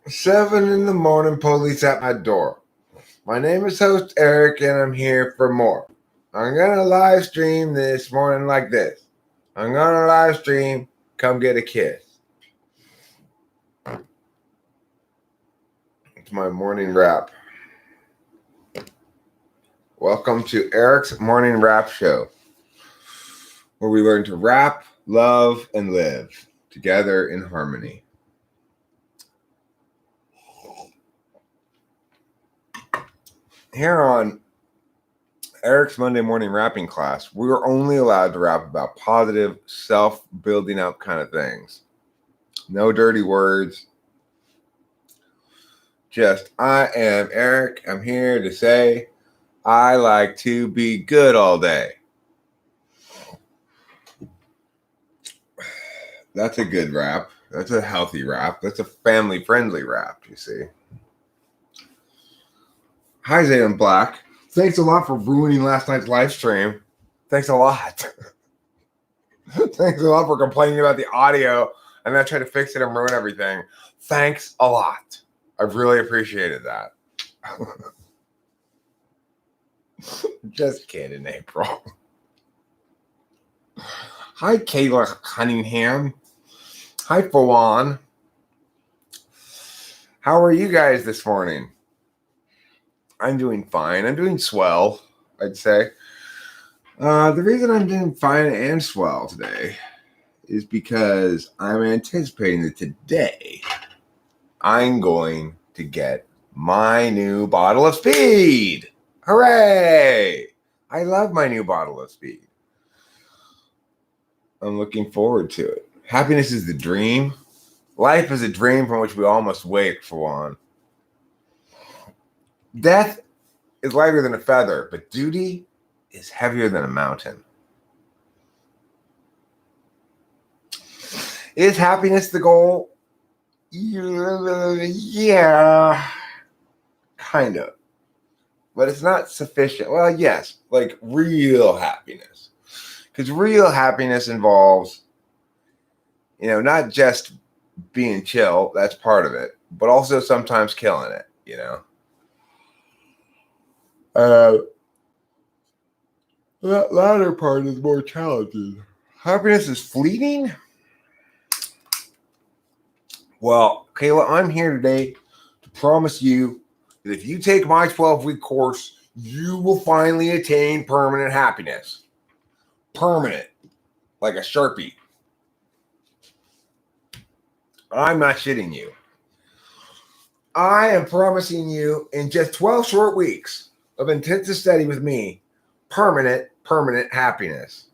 7 in the morning, police at my door. My name is host Eric, and I'm here for more. I'm gonna live stream this morning like this. I'm gonna live stream, come get a kiss. It's my morning rap. Welcome to Eric's Morning Rap Show, where we learn to rap, love, and live together in harmony. Here on Eric's Monday morning rapping class, we are only allowed to rap about positive, self-building up kind of things. No dirty words. Just, I am Eric. I'm here to say I like to be good all day. That's a good rap. That's a healthy rap. That's a family-friendly rap, you see. Hi, Zayden Black. Thanks a lot for ruining last night's live stream. Thanks a lot. Thanks a lot for complaining about the audio and then trying to fix it and ruin everything. Thanks a lot. I've really appreciated that. Just kidding, April. Hi, Kayla Cunningham. Hi, Fawan. How are you guys this morning? I'm doing fine. I'm doing swell, I'd say. The reason I'm doing fine and swell today is because I'm anticipating that today I'm going to get my new bottle of speed. Hooray! I love my new bottle of speed. I'm looking forward to it. Happiness is the dream. Life is a dream from which we all must wake for one. Death is lighter than a feather, but duty is heavier than a mountain. Is happiness the goal? Yeah, kind of. But it's not sufficient. Well, yes, like real happiness. Because real happiness involves, not just being chill, that's part of it, but also sometimes killing it, That latter part is more challenging. Happiness is fleeting? Well, Kayla, I'm here today to promise you that if you take my 12-week course, you will finally attain permanent happiness. Permanent. Like a Sharpie. I'm not shitting you. I am promising you in just 12 short weeks of intensive study with me, permanent happiness.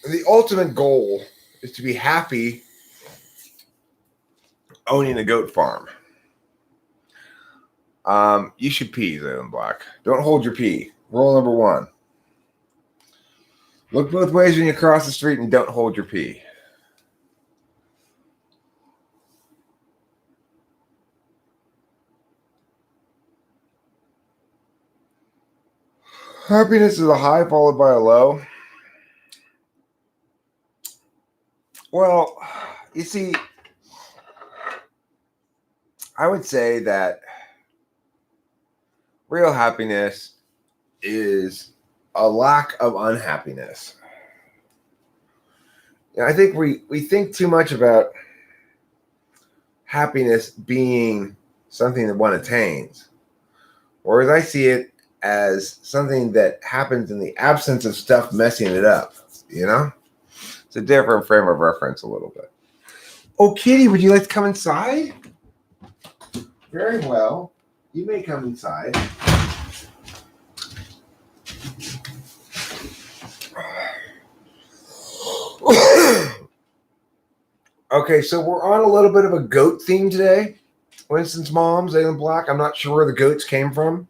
The ultimate goal is to be happy owning a goat farm. You should pee, Zayden Black. Don't hold your pee. Rule number 1. Look both ways when you cross the street and don't hold your pee. Happiness is a high followed by a low. Well, you see, I would say that real happiness is a lack of unhappiness. I think we think too much about happiness being something that one attains, whereas I see it as something that happens in the absence of stuff messing it up, It's a different frame of reference a little bit. Oh, Kitty, would you like to come inside? Very well. You may come inside. Okay, so we're on a little bit of a goat theme today. Winston's mom, Zayden Black. I'm not sure where the goats came from.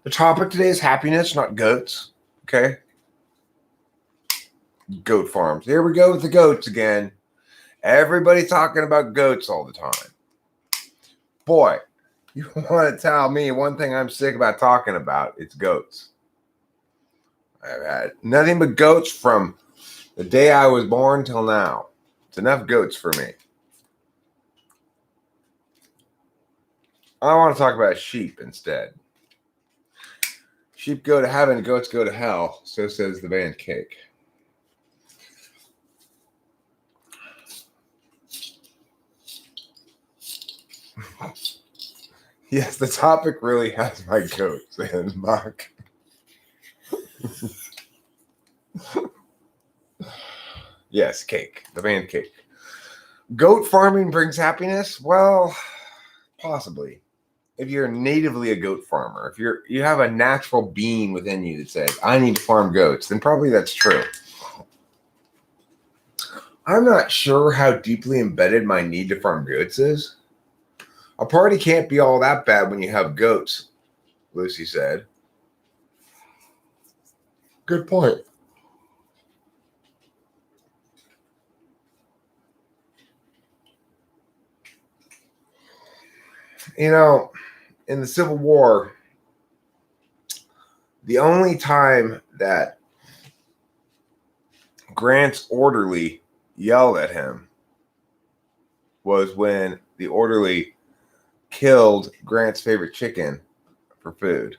The topic today is happiness, not goats. Okay? Goat farms. Here we go with the goats again. Everybody talking about goats all the time. Boy, you want to tell me one thing I'm sick about talking about, it's goats. I've had nothing but goats from the day I was born till now. It's enough goats for me. I want to talk about sheep instead. Sheep go to heaven, goats go to hell. So says the band Cake. Yes, the topic really has my goats and mock. Yes, Cake. The band Cake. Goat farming brings happiness? Well, possibly. If you're natively a goat farmer, if you have a natural being within you that says, I need to farm goats, then probably that's true. I'm not sure how deeply embedded my need to farm goats is. A party can't be all that bad when you have goats, Lucy said. Good point. You know, in the Civil War, the only time that Grant's orderly yelled at him was when the orderly killed Grant's favorite chicken for food.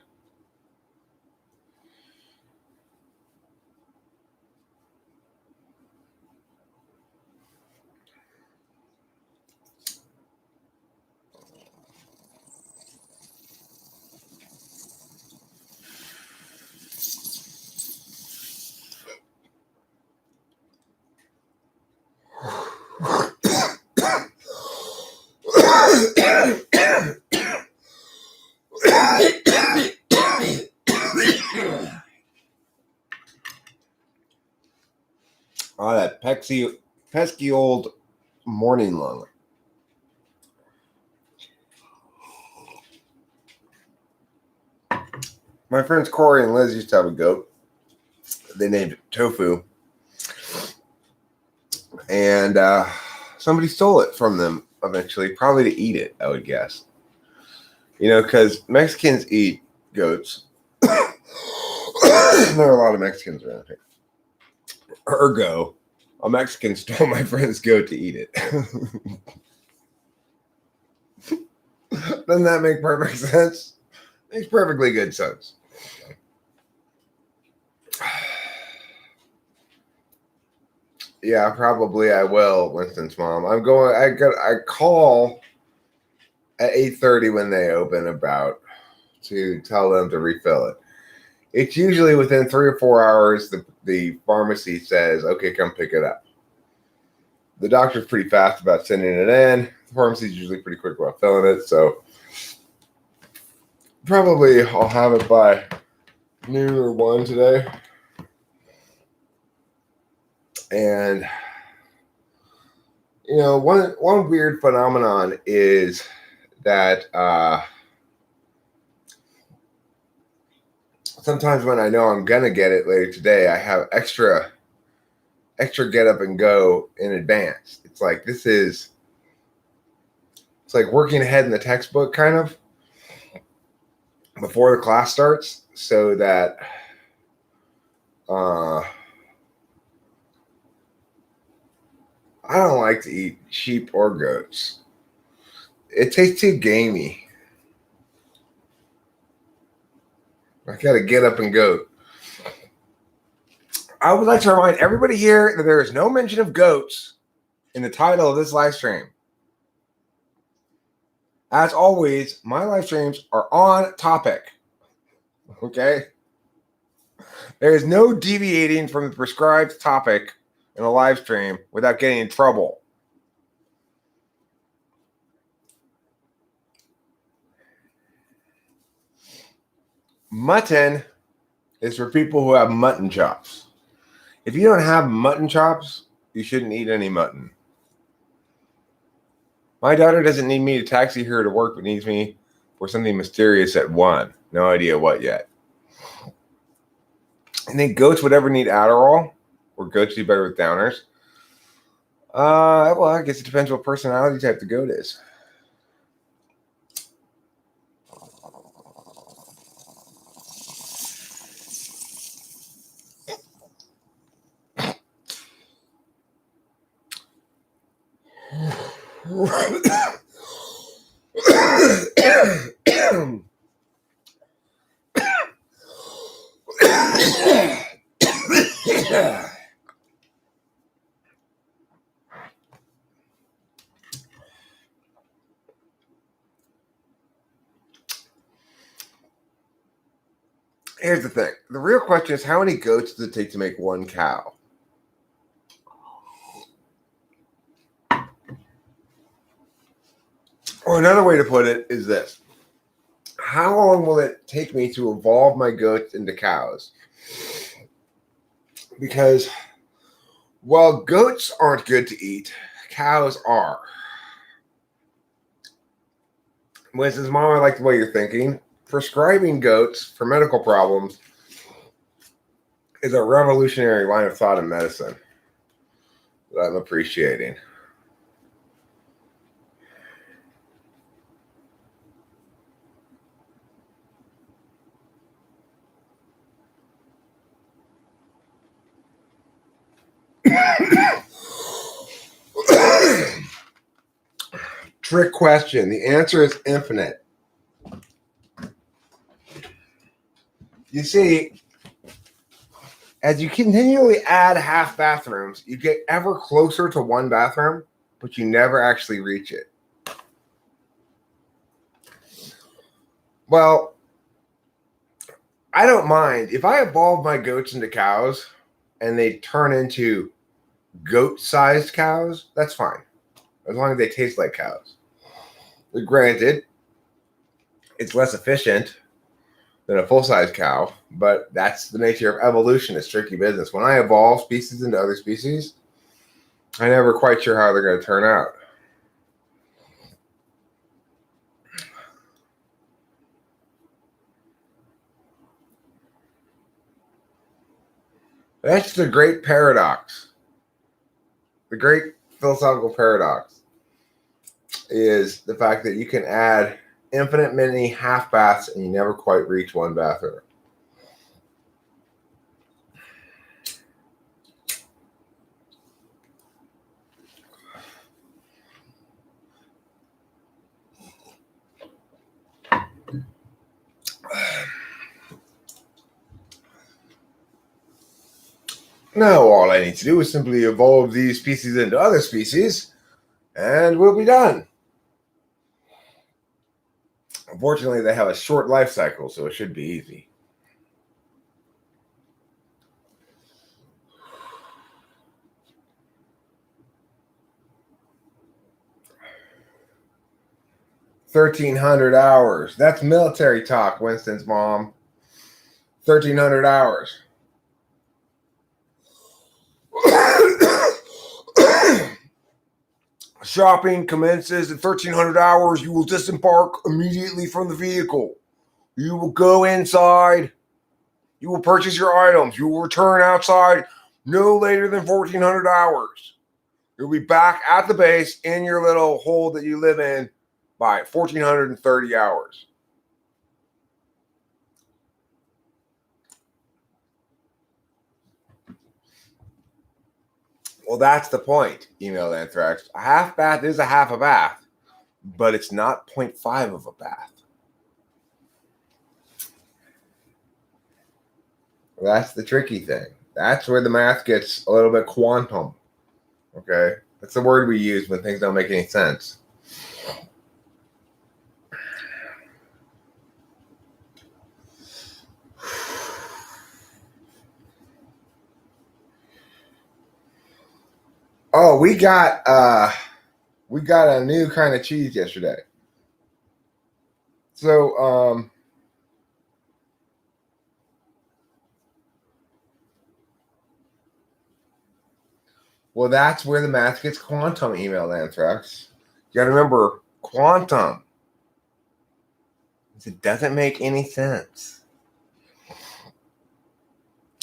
Oh, that pesky old morning lung. My friends Corey and Liz used to have a goat. They named it Tofu. And somebody stole it from them eventually, probably to eat it, I would guess. You know, because Mexicans eat goats. There are a lot of Mexicans around here. Ergo, a Mexican stole my friend's goat to eat it. Doesn't that make perfect sense? Makes perfectly good sense. Yeah, probably I will, Winston's mom. I call at 8:30 when they open about to tell them to refill it. It's usually within 3 or 4 hours the pharmacy says, okay, come pick it up. The doctor's pretty fast about sending it in. The pharmacy's usually pretty quick about filling it, so probably I'll have it by noon or 1 today. And you know, one weird phenomenon is that sometimes when I know I'm gonna get it later today, I have extra get up and go in advance. It's like it's like working ahead in the textbook kind of before the class starts, so that I don't like to eat sheep or goats. It tastes too gamey. I gotta get up and go. I would like to remind everybody here that there is no mention of goats in the title of this live stream. As always, my live streams are on topic. Okay? There is no deviating from the prescribed topic in a live stream without getting in trouble. Mutton is for people who have mutton chops. If you don't have mutton chops, you shouldn't eat any mutton. My daughter doesn't need me to taxi her to work, but needs me for something mysterious at 1. No idea what yet. I think goats would ever need Adderall, or goats do better with downers. Well, I guess it depends what personality type the goat is. Here's the thing. The real question is, how many goats does it take to make one cow? Or another way to put it is this. How long will it take me to evolve my goats into cows? Because while goats aren't good to eat, cows are. Mrs. Mom, I like the way you're thinking. Prescribing goats for medical problems is a revolutionary line of thought in medicine that I'm appreciating. Trick question. The answer is infinite. You see, as you continually add half bathrooms, you get ever closer to one bathroom, but you never actually reach it. Well, I don't mind. If I evolve my goats into cows and they turn into goat-sized cows, that's fine. As long as they taste like cows. But granted, it's less efficient than a full-size cow, but that's the nature of evolution. It's tricky business. When I evolve species into other species, I'm never quite sure how they're going to turn out. That's the great paradox. The great philosophical paradox is the fact that you can add infinite many half baths and you never quite reach one bathroom. Now all I need to do is simply evolve these species into other species and we'll be done. Unfortunately, they have a short life cycle, so it should be easy. $1,300. That's military talk, Winston's mom. 1,300 hours. Shopping commences at 1,300 hours. You will disembark immediately from the vehicle. You will go inside. You will purchase your items. You will return outside no later than 1,400 hours. You'll be back at the base in your little hole that you live in by 1,430 hours. Well, that's the point, email Anthrax. A half bath is a half a bath, but it's not 0.5 of a bath. That's the tricky thing. That's where the math gets a little bit quantum. Okay? That's the word we use when things don't make any sense. Oh, we got a new kind of cheese yesterday. So well, that's where the math gets quantum, email Anthrax. You gotta remember quantum. It doesn't make any sense.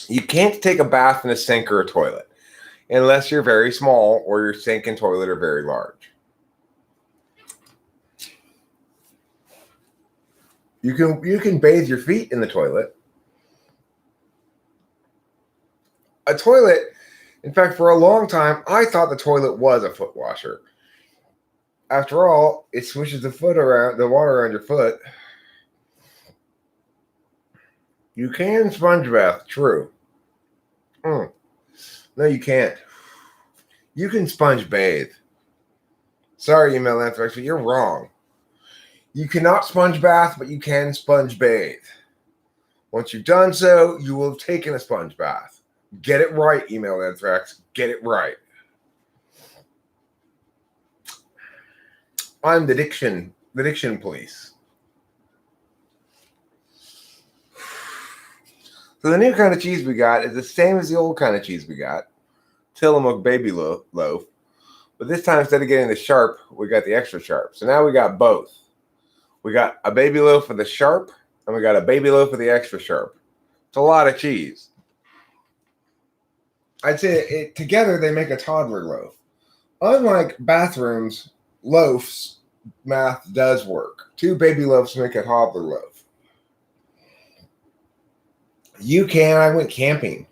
You can't take a bath in a sink or a toilet unless you're very small or your sink and toilet are very large. You can bathe your feet in the toilet. A toilet, in fact, for a long time, I thought the toilet was a foot washer. After all, it swishes the water around your foot. You can sponge bath, true. No, you can't. You can sponge bathe. Sorry, email anthrax, but you're wrong. You cannot sponge bath, but you can sponge bathe. Once you've done so, you will have taken a sponge bath. Get it right, email anthrax. Get it right. I'm the diction police. So the new kind of cheese we got is the same as the old kind of cheese we got. Tillamook baby loaf. But this time, instead of getting the sharp, we got the extra sharp. So now we got both. We got a baby loaf of the sharp, and we got a baby loaf of the extra sharp. It's a lot of cheese. I'd say together they make a toddler loaf. Unlike bathrooms, loaves, math does work. 2 baby loaves make a toddler loaf. You can. I went camping.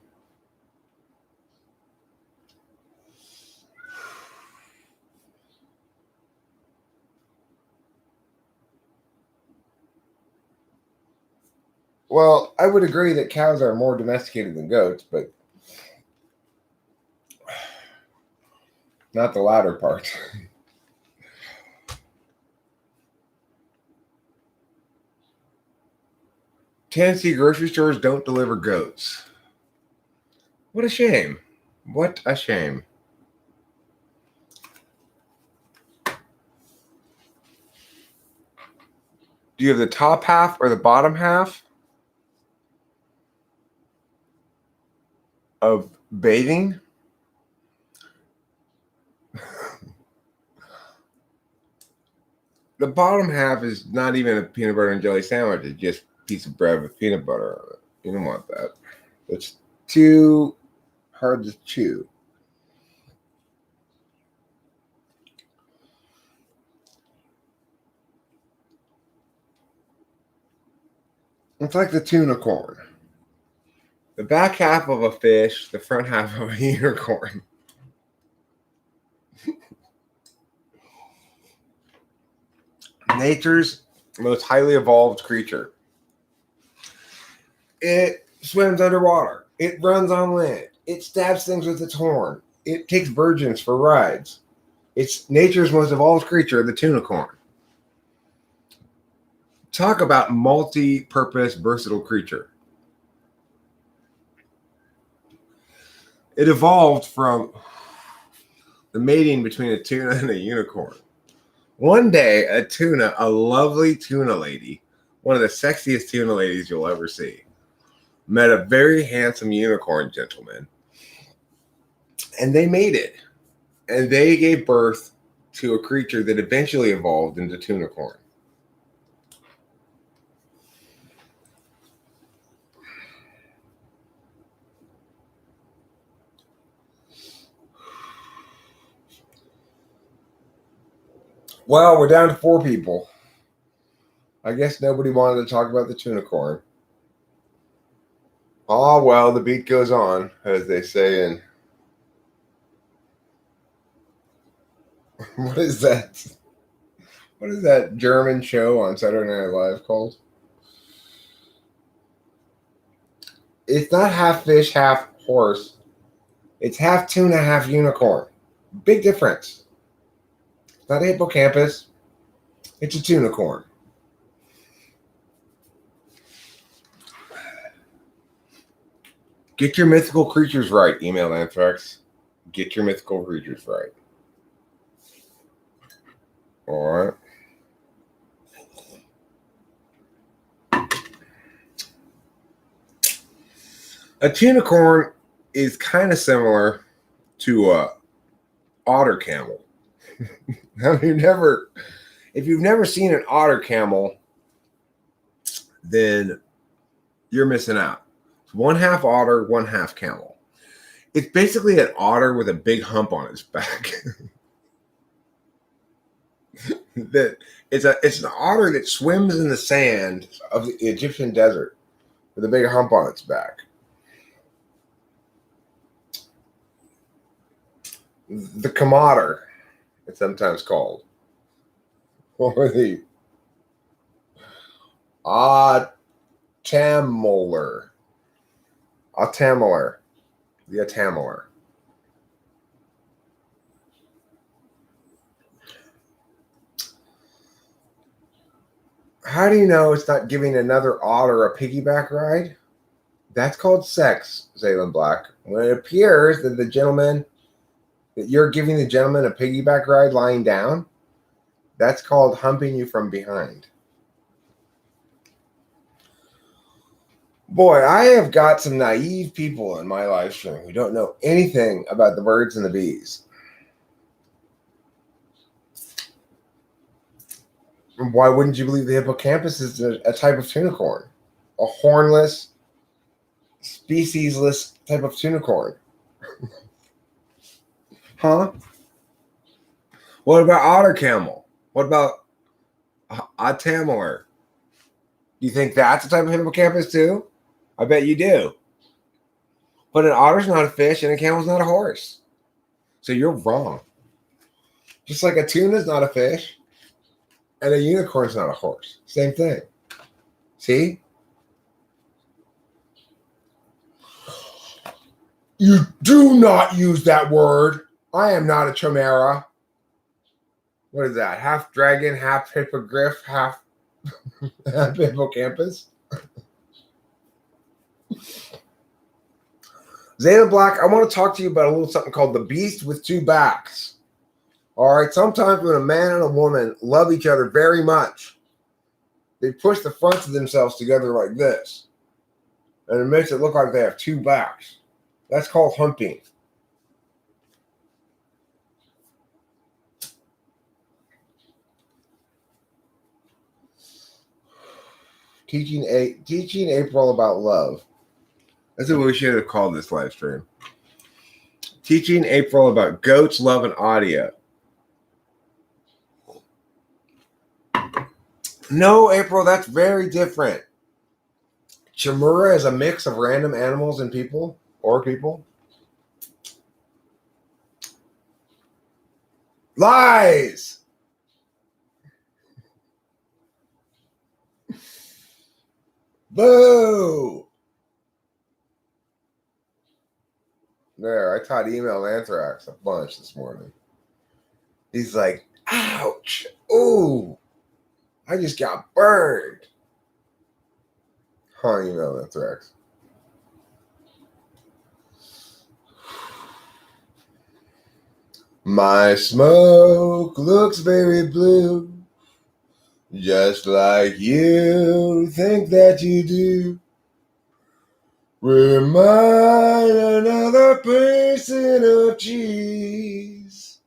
Well, I would agree that cows are more domesticated than goats, but not the latter part. Tennessee grocery stores don't deliver goats. What a shame. What a shame. Do you have the top half or the bottom half of bathing? The bottom half is not even a peanut butter and jelly sandwich. It's just a piece of bread with peanut butter on it. You don't want that. It's too hard to chew. It's like the tuna corn. The back half of a fish, the front half of a unicorn. Nature's most highly evolved creature. It swims underwater. It runs on land. It stabs things with its horn. It takes virgins for rides. It's nature's most evolved creature, the tuna corn. Talk about multi-purpose, versatile creature. It evolved from the mating between a tuna and a unicorn. One day, a lovely tuna lady, one of the sexiest tuna ladies you'll ever see, met a very handsome unicorn gentleman, and they mated, and they gave birth to a creature that eventually evolved into tuna corn. Well, we're down to 4 people. I guess nobody wanted to talk about the tuna corn. Ah, well, the beat goes on, as they say in... What is that? What is that German show on Saturday Night Live called? It's not half fish, half horse. It's half tuna, half unicorn. Big difference. It's not a hippocampus. It's a tuna corn. Get your mythical creatures right, email anthrax. Get your mythical creatures right. All right. A tuna corn is kind of similar to a otter camel. Now, if you've never seen an otter camel, then you're missing out. It's 1/2 otter, 1/2 camel. It's basically an otter with a big hump on its back. It's an otter that swims in the sand of the Egyptian desert with a big hump on its back. The camotter, it's sometimes called. Or the Atamoler. Atamoler. The Atamoler. How do you know it's not giving another otter a piggyback ride? That's called sex, Zaylen Black. When it appears that you're giving the gentleman a piggyback ride lying down, that's called humping you from behind. Boy, I have got some naive people in my live stream who don't know anything about the birds and the bees. Why wouldn't you believe the hippocampus is a type of tunicorn? A hornless, speciesless type of tunicorn. Huh? What about otter camel? What about Atamoler? Do you think that's a type of hippocampus too? I bet you do. But an otter's not a fish and a camel's not a horse. So you're wrong. Just like a tuna's not a fish and a unicorn's not a horse. Same thing. See? You do not use that word. I am not a chimera. What is that? Half dragon, half hippogriff, half hippocampus? Zaylen Black, I want to talk to you about a little something called the beast with two backs. All right, sometimes when a man and a woman love each other very much, they push the fronts of themselves together like this, and it makes it look like they have two backs. That's called humping. Teaching April about love. That's what we should have called this live stream. Teaching April about goats, love, and audio. No, April, that's very different. Chimera is a mix of random animals and people, or people. Lies! Boo! There, I taught email anthrax a bunch this morning. He's like, ouch! Ooh! I just got burned. Huh, email anthrax. My smoke looks very blue, just like you think that you do. Remind another person of cheese.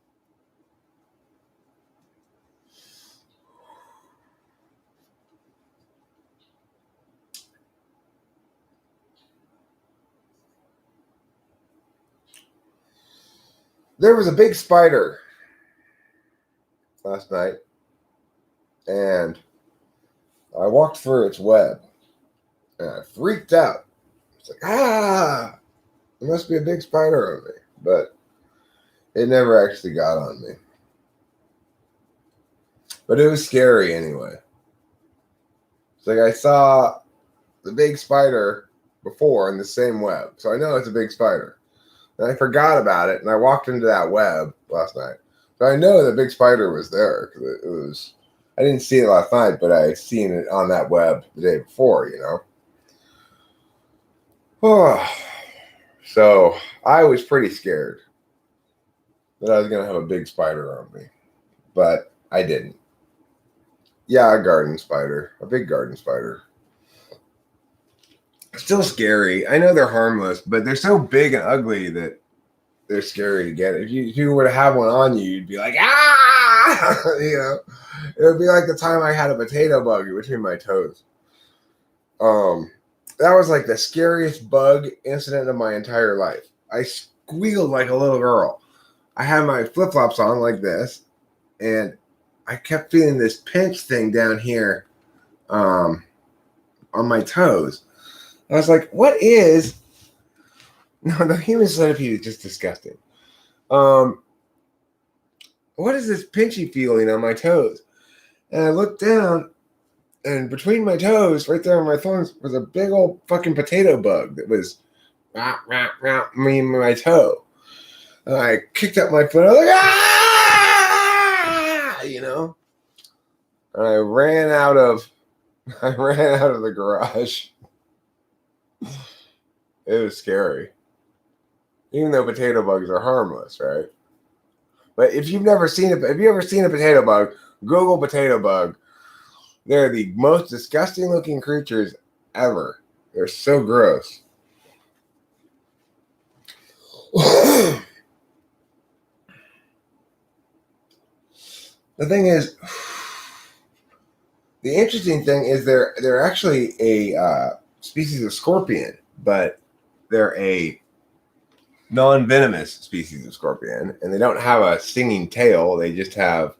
There was a big spider last night, and I walked through its web, and I freaked out. It's like, there must be a big spider on me, but it never actually got on me. But it was scary anyway. It's like I saw the big spider before in the same web, so I know it's a big spider. And I forgot about it, and I walked into that web last night. So I know the big spider was there, because it was, I didn't see it last night, but I had seen it on that web the day before, you know. So I was pretty scared that I was going to have a big spider on me, but I didn't. Yeah, a garden spider, a big garden spider. Still scary. I know they're harmless, but they're so big and ugly that they're scary to get. If you were to have one on you, you'd be like, you know. It would be like the time I had a potato bug between my toes. That was like the scariest bug incident of my entire life. I squealed like a little girl. I had my flip-flops on like this, and I kept feeling this pinch thing down here on my toes. I was like, what is... No, the human centipede is just disgusting. What is this pinchy feeling on my toes? And I looked down, and between my toes, right there on my thumbs, was a big old fucking potato bug that was me and my toe. And I kicked up my foot. I was like, ah, And I ran out of the garage. It was scary. Even though potato bugs are harmless, right? But if you ever seen a potato bug, Google potato bug. They're the most disgusting looking creatures ever. They're so gross. The thing is, the interesting thing is they're actually a species of scorpion, but they're a non-venomous species of scorpion, and they don't have a stinging tail. They just have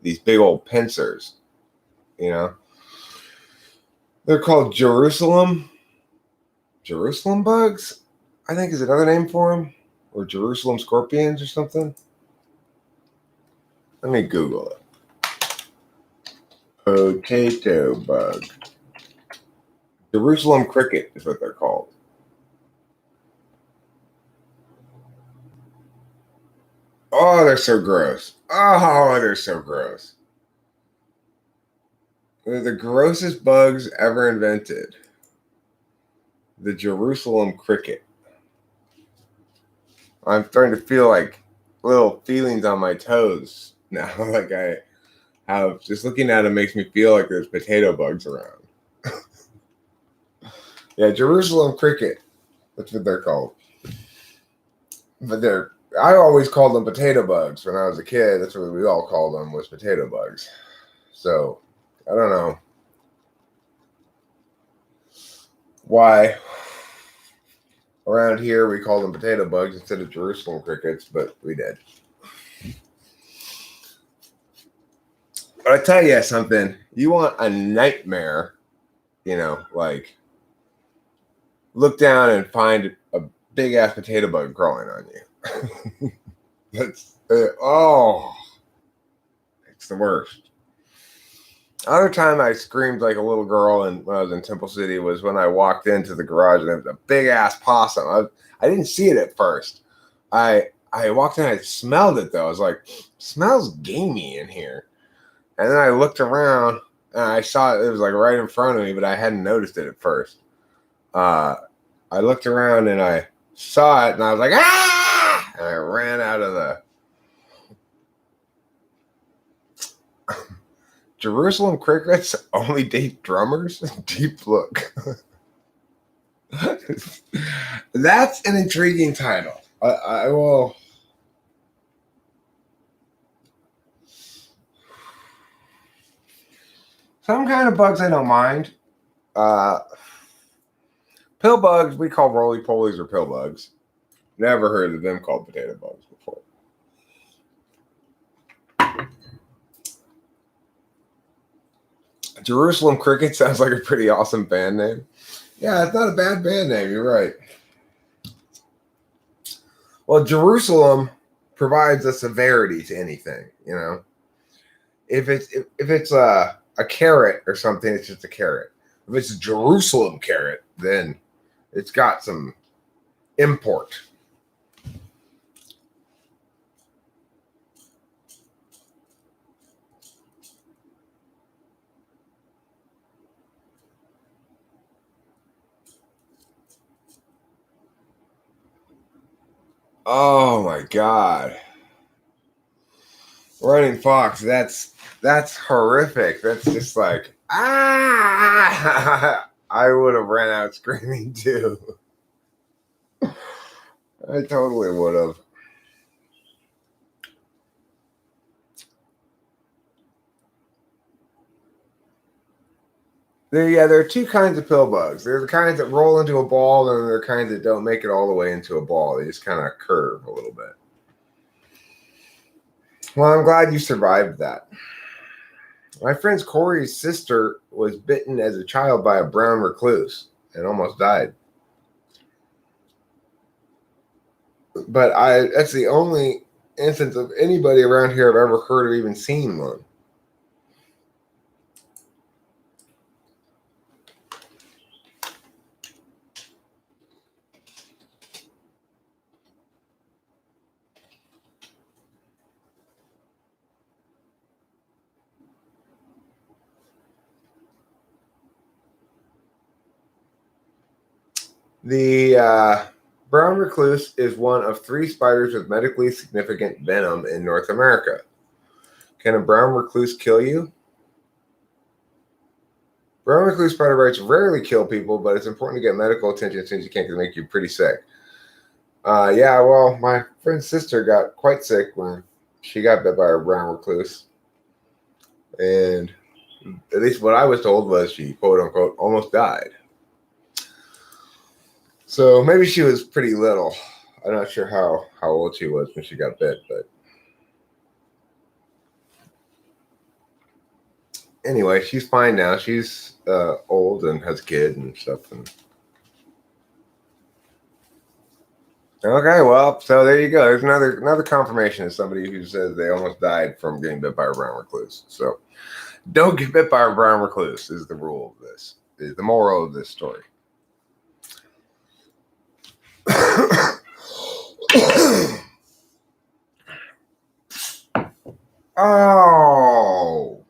these big old pincers. They're called Jerusalem bugs, I think is another name for them, or Jerusalem scorpions or something. Let me Google it. Potato bug. Jerusalem cricket is what they're called. Oh, they're so gross. Oh, they're so gross. They're the grossest bugs ever invented. The Jerusalem cricket. I'm starting to feel like little feelings on my toes now. Like I have, just looking at them makes me feel like there's potato bugs around. Yeah, Jerusalem cricket. That's what they're called. But I always called them potato bugs when I was a kid. That's what we all called them, was potato bugs. So I don't know why around here we call them potato bugs instead of Jerusalem crickets, but we did. But I tell you something, you want a nightmare, like look down and find a big ass potato bug crawling on you. That's it's the worst. Other time I screamed like a little girl, and when I was in Temple City, was when I walked into the garage and there was a big ass possum. I didn't see it at first. I walked in, I smelled it though. I was like, smells gamey in here. And then I looked around and I saw it was like right in front of me, but I hadn't noticed it at first. I looked around and I saw it and I was like, ah! And I ran out of the Jerusalem crickets only date drummers? Deep look. That's an intriguing title. I will. Some kind of bugs I don't mind. Pill bugs we call roly-polies or pill bugs. Never heard of them called potato bugs before. Jerusalem cricket sounds like a pretty awesome band name. Yeah, it's not a bad band name. You're right. Well, Jerusalem provides a severity to anything. If it's a carrot or something, it's just a carrot. If it's a Jerusalem carrot, then it's got some import. Oh my God. Running Fox, that's horrific. That's just like, ah! I would have ran out screaming too. I totally would have. There are two kinds of pill bugs. There are the kinds that roll into a ball, and there are kinds that don't make it all the way into a ball. They just kind of curve a little bit. Well, I'm glad you survived that. My friend's Corey's sister was bitten as a child by a brown recluse and almost died. But that's the only instance of anybody around here I've ever heard of even seeing one. The brown recluse is one of 3 spiders with medically significant venom in North America. Can a brown recluse kill you? Brown recluse spider bites rarely kill people, but it's important to get medical attention as soon as you can because it make you pretty sick. Yeah, well, my friend's sister got quite sick when she got bit by a brown recluse. And at least what I was told was she, quote unquote, almost died. So maybe she was pretty little. I'm not sure how old she was when she got bit, but anyway, she's fine now. She's old and has a kid and stuff. And okay, well, so there you go. There's another confirmation of somebody who says they almost died from getting bit by a brown recluse. So don't get bit by a brown recluse is the rule of this. Is the moral of this story. Oh.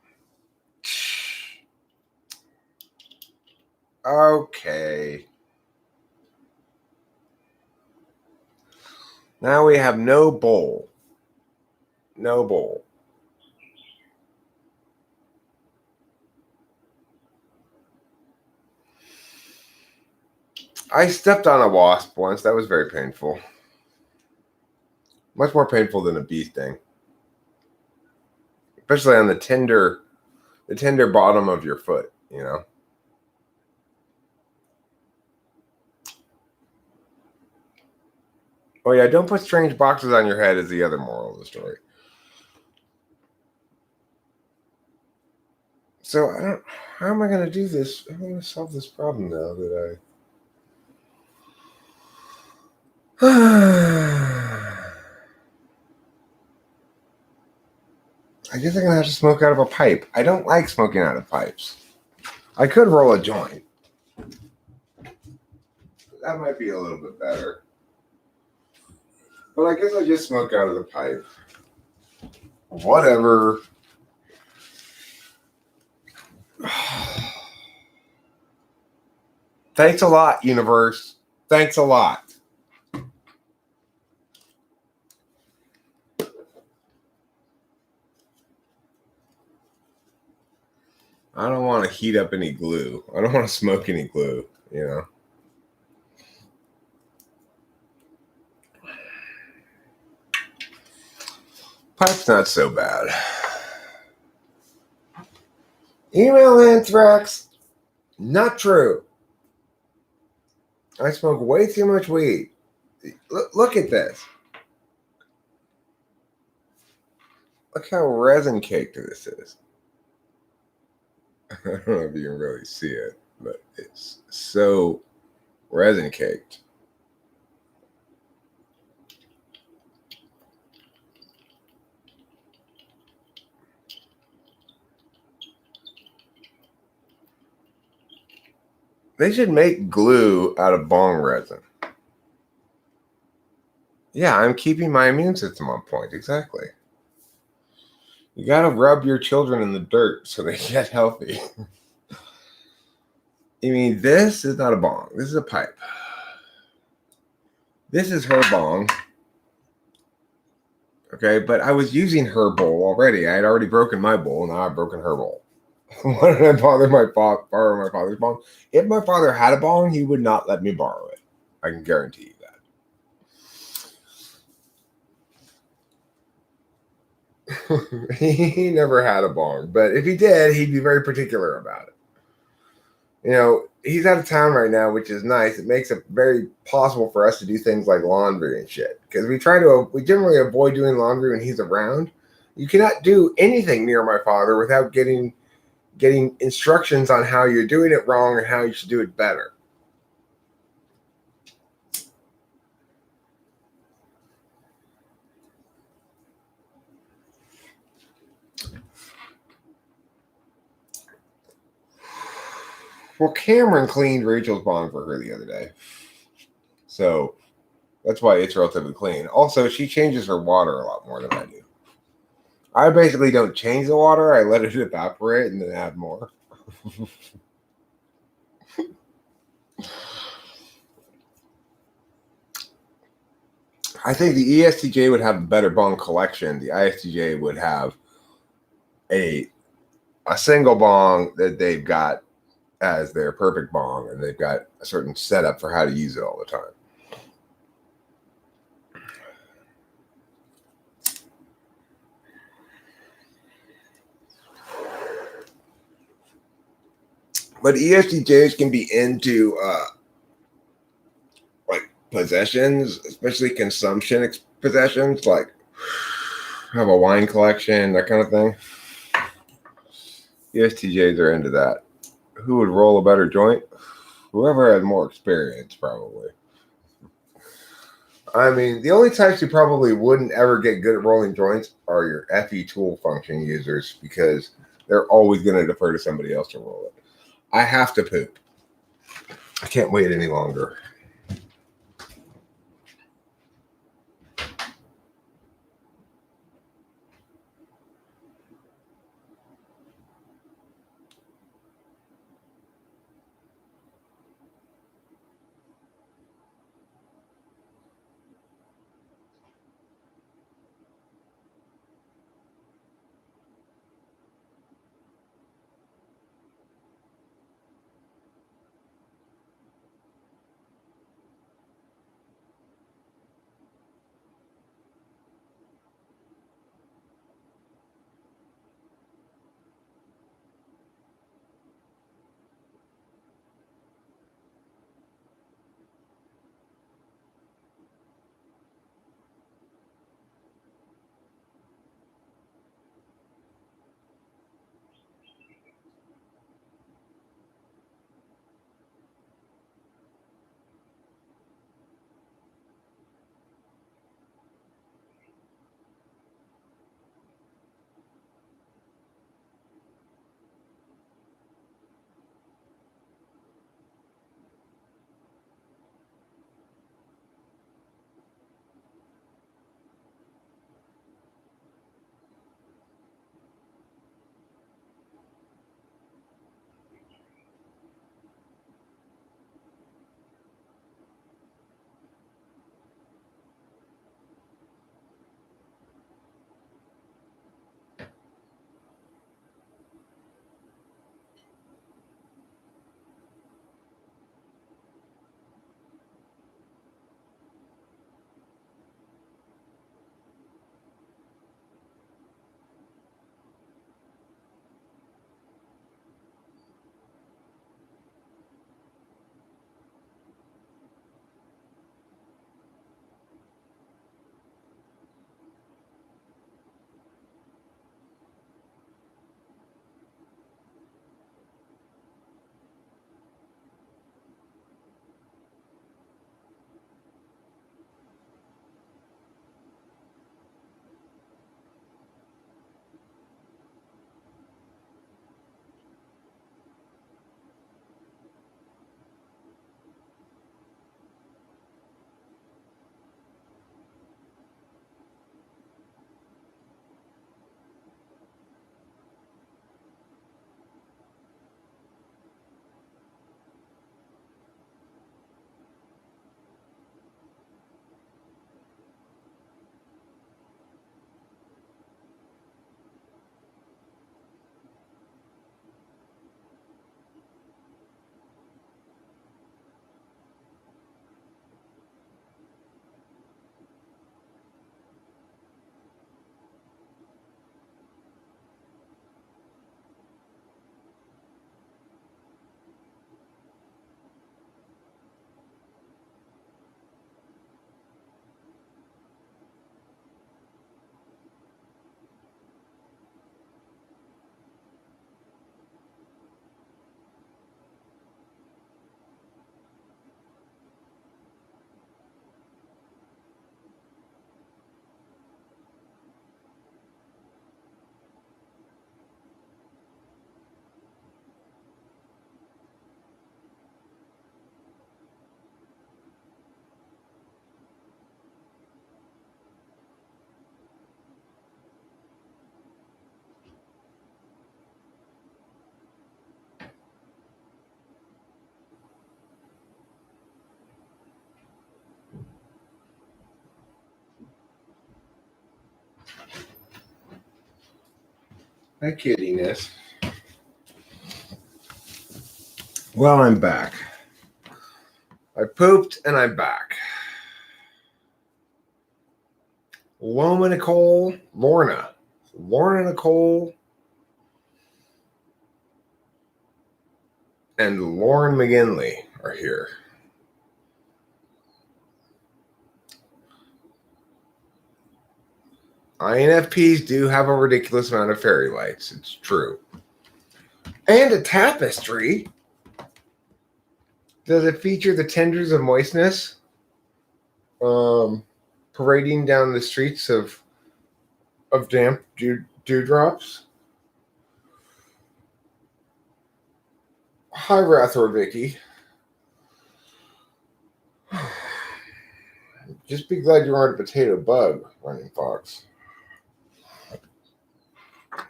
Okay. Now we have no bowl. No bowl. I stepped on a wasp once. That was very painful. Much more painful than a bee sting. Especially on the tender bottom of your foot, you know. Oh yeah, don't put strange boxes on your head is the other moral of the story. So how am I going to do this? How am I going to solve this problem now that I guess I'm going to have to smoke out of a pipe. I don't like smoking out of pipes. I could roll a joint. That might be a little bit better. But I guess I just smoke out of the pipe. Whatever. Thanks a lot, universe. Thanks a lot. I don't want to heat up any glue. I don't want to smoke any glue, you know. Pipe's not so bad. Email anthrax. Not true. I smoke way too much weed. Look at this. Look how resin caked this is. I don't know if you can really see it, but it's so resin caked. They should make glue out of bong resin. Yeah, I'm keeping my immune system on point. Exactly. You got to rub your children in the dirt so they get healthy. I mean, this is not a bong. This is a pipe. This is her bong. Okay, but I was using her bowl already. I had already broken my bowl. Now I've broken her bowl. Why did I borrow my father's bong? If my father had a bong, he would not let me borrow it. I can guarantee you that. He never had a bong, but if he did, he'd be very particular about it. You know, he's out of town right now, which is nice. It makes it very possible for us to do things like laundry and shit. Because we generally avoid doing laundry when he's around. You cannot do anything near my father without getting instructions on how you're doing it wrong and how you should do it better. Well, Cameron cleaned Rachel's bong for her the other day. So that's why it's relatively clean. Also, she changes her water a lot more than I do. I basically don't change the water. I let it evaporate and then add more. I think the ESTJ would have a better bong collection. The ISTJ would have a single bong that they've got as their perfect bong, and they've got a certain setup for how to use it all the time. But ESTJs can be into like possessions, especially consumption possessions, like have a wine collection, that kind of thing. ESTJs are into that. Who would roll a better joint? Whoever had more experience, probably. I mean, the only types who probably wouldn't ever get good at rolling joints are your FE tool function users, because they're always going to defer to somebody else to roll it. I have to poop. I can't wait any longer. Hi, kittiness. Well, I'm back. I pooped and I'm back. Lorna Nicole, Lorna Nicole, and Lauren McGinley are here. INFPs do have a ridiculous amount of fairy lights. It's true. And a tapestry. Does it feature the tenders of moistness parading down the streets of damp dewdrops? Hi, Rathor Vicky. Just be glad you aren't a potato bug, Running Fox.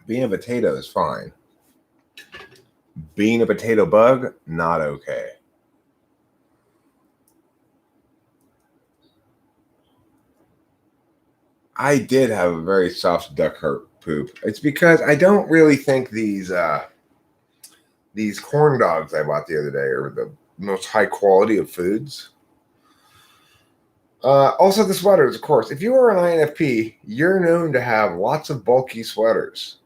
Being a potato is fine. Being a potato bug, not okay. I did have a very soft duck heart poop. It's because I don't really think these corn dogs I bought the other day are the most high quality of foods. Also, the sweaters, of course. If you are an INFP, you're known to have lots of bulky sweaters.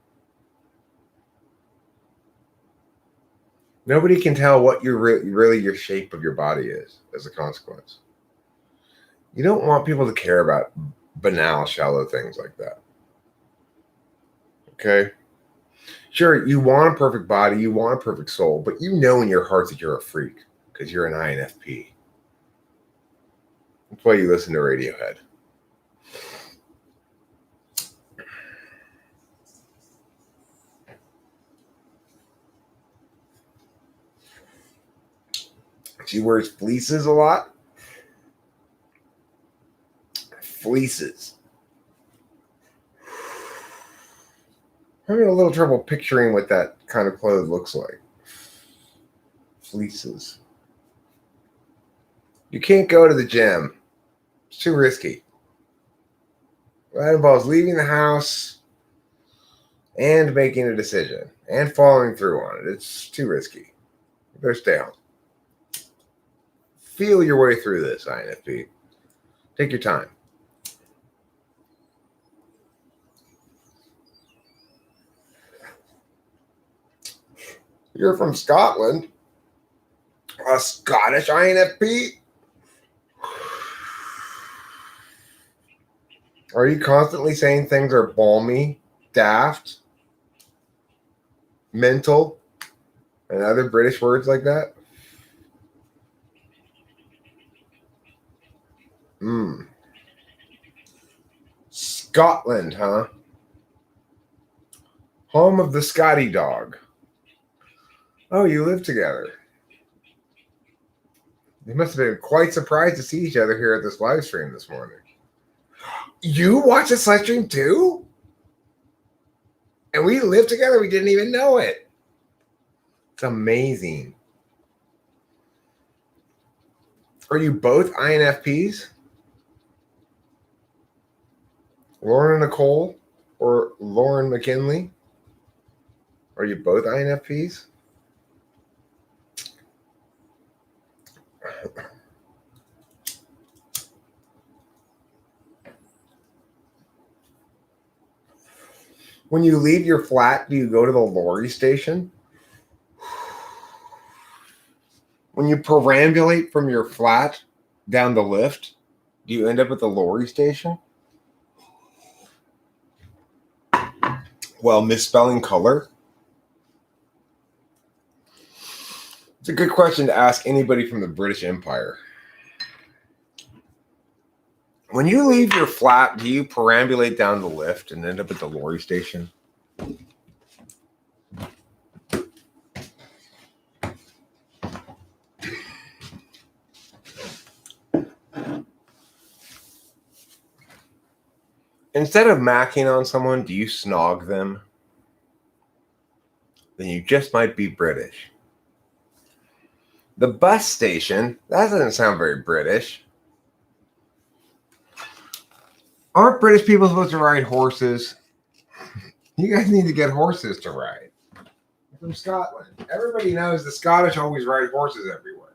Nobody can tell what really your shape of your body is as a consequence. You don't want people to care about banal, shallow things like that. Okay? Sure, you want a perfect body, you want a perfect soul, but you know in your heart that you're a freak because you're an INFP. That's why you listen to Radiohead. She wears fleeces a lot. Fleeces. I'm having a little trouble picturing what that kind of clothes looks like. Fleeces. You can't go to the gym. It's too risky. That involves leaving the house and making a decision and following through on it. It's too risky. You better stay home. Feel your way through this, INFP. Take your time. You're from Scotland. A Scottish INFP? Are you constantly saying things are balmy, daft, mental, and other British words like that? Scotland, huh? Home of the Scotty dog. Oh, you live together. You must have been quite surprised to see each other here at this live stream this morning. You watch this live stream too? And we live together. We didn't even know it. It's amazing. Are you both INFPs? Lauren Nicole or Lauren McKinley? Are you both INFPs? When you leave your flat, do you go to the lorry station? When you perambulate from your flat down the lift, do you end up at the lorry station? Well, misspelling color? It's a good question to ask anybody from the British Empire. When you leave your flat, do you perambulate down the lift and end up at the lorry station? Instead of macking on someone, do you snog them? Then you just might be British. The bus station, that doesn't sound very British. Aren't British people supposed to ride horses? You guys need to get horses to ride. I'm from Scotland. Everybody knows the Scottish always ride horses everywhere.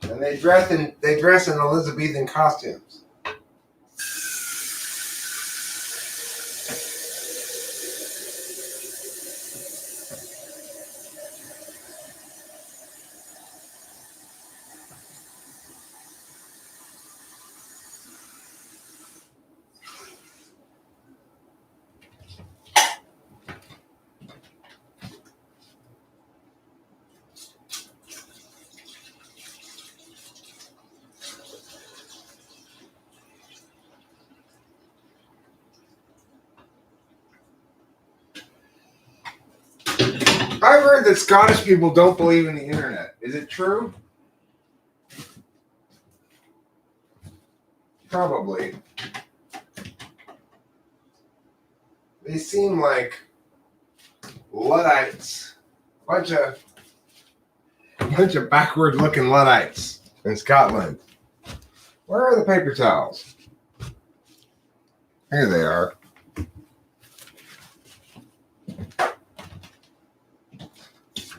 And they dress in Elizabethan costumes. I've heard that Scottish people don't believe in the internet. Is it true? Probably. They seem like Luddites. Bunch of backward-looking Luddites in Scotland. Where are the paper towels? Here they are.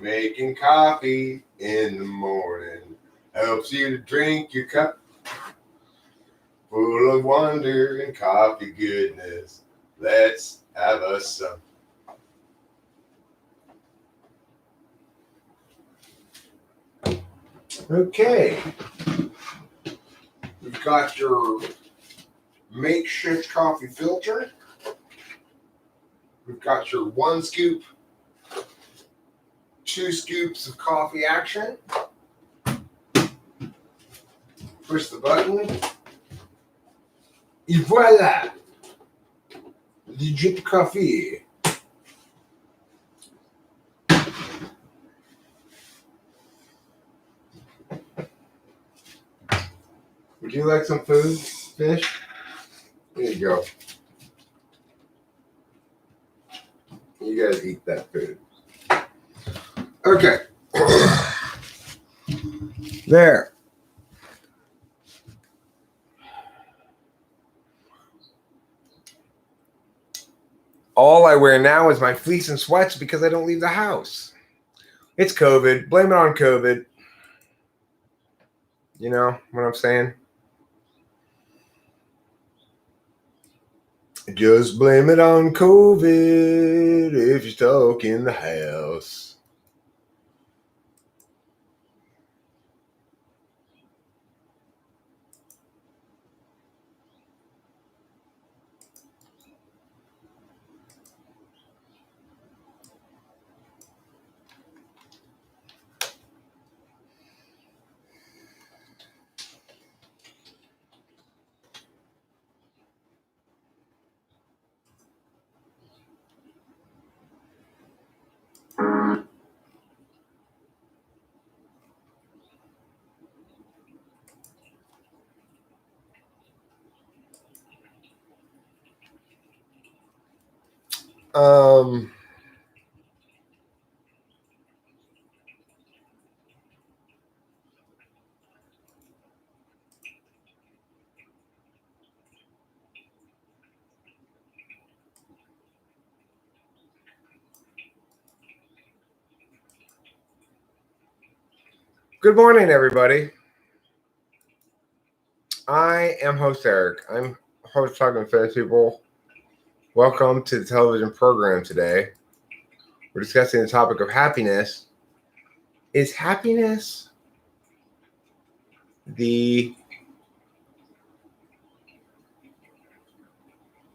Making coffee in the morning helps you to drink your cup full of wonder and coffee goodness. Let's have us some. Okay. We've got your makeshift coffee filter. We've got your 1 scoop, 2 scoops of coffee action. Push the button. Et voila! Legit coffee. Would you like some food, fish? Here you go. You guys eat that food. Okay. There. All I wear now is my fleece and sweats because I don't leave the house. It's COVID. Blame it on COVID. You know what I'm saying? Just blame it on COVID if you're stuck in the house. Good morning, everybody. I am host Eric. I'm host Talking Fast People. Welcome to the television program today. We're discussing the topic of happiness. Is happiness the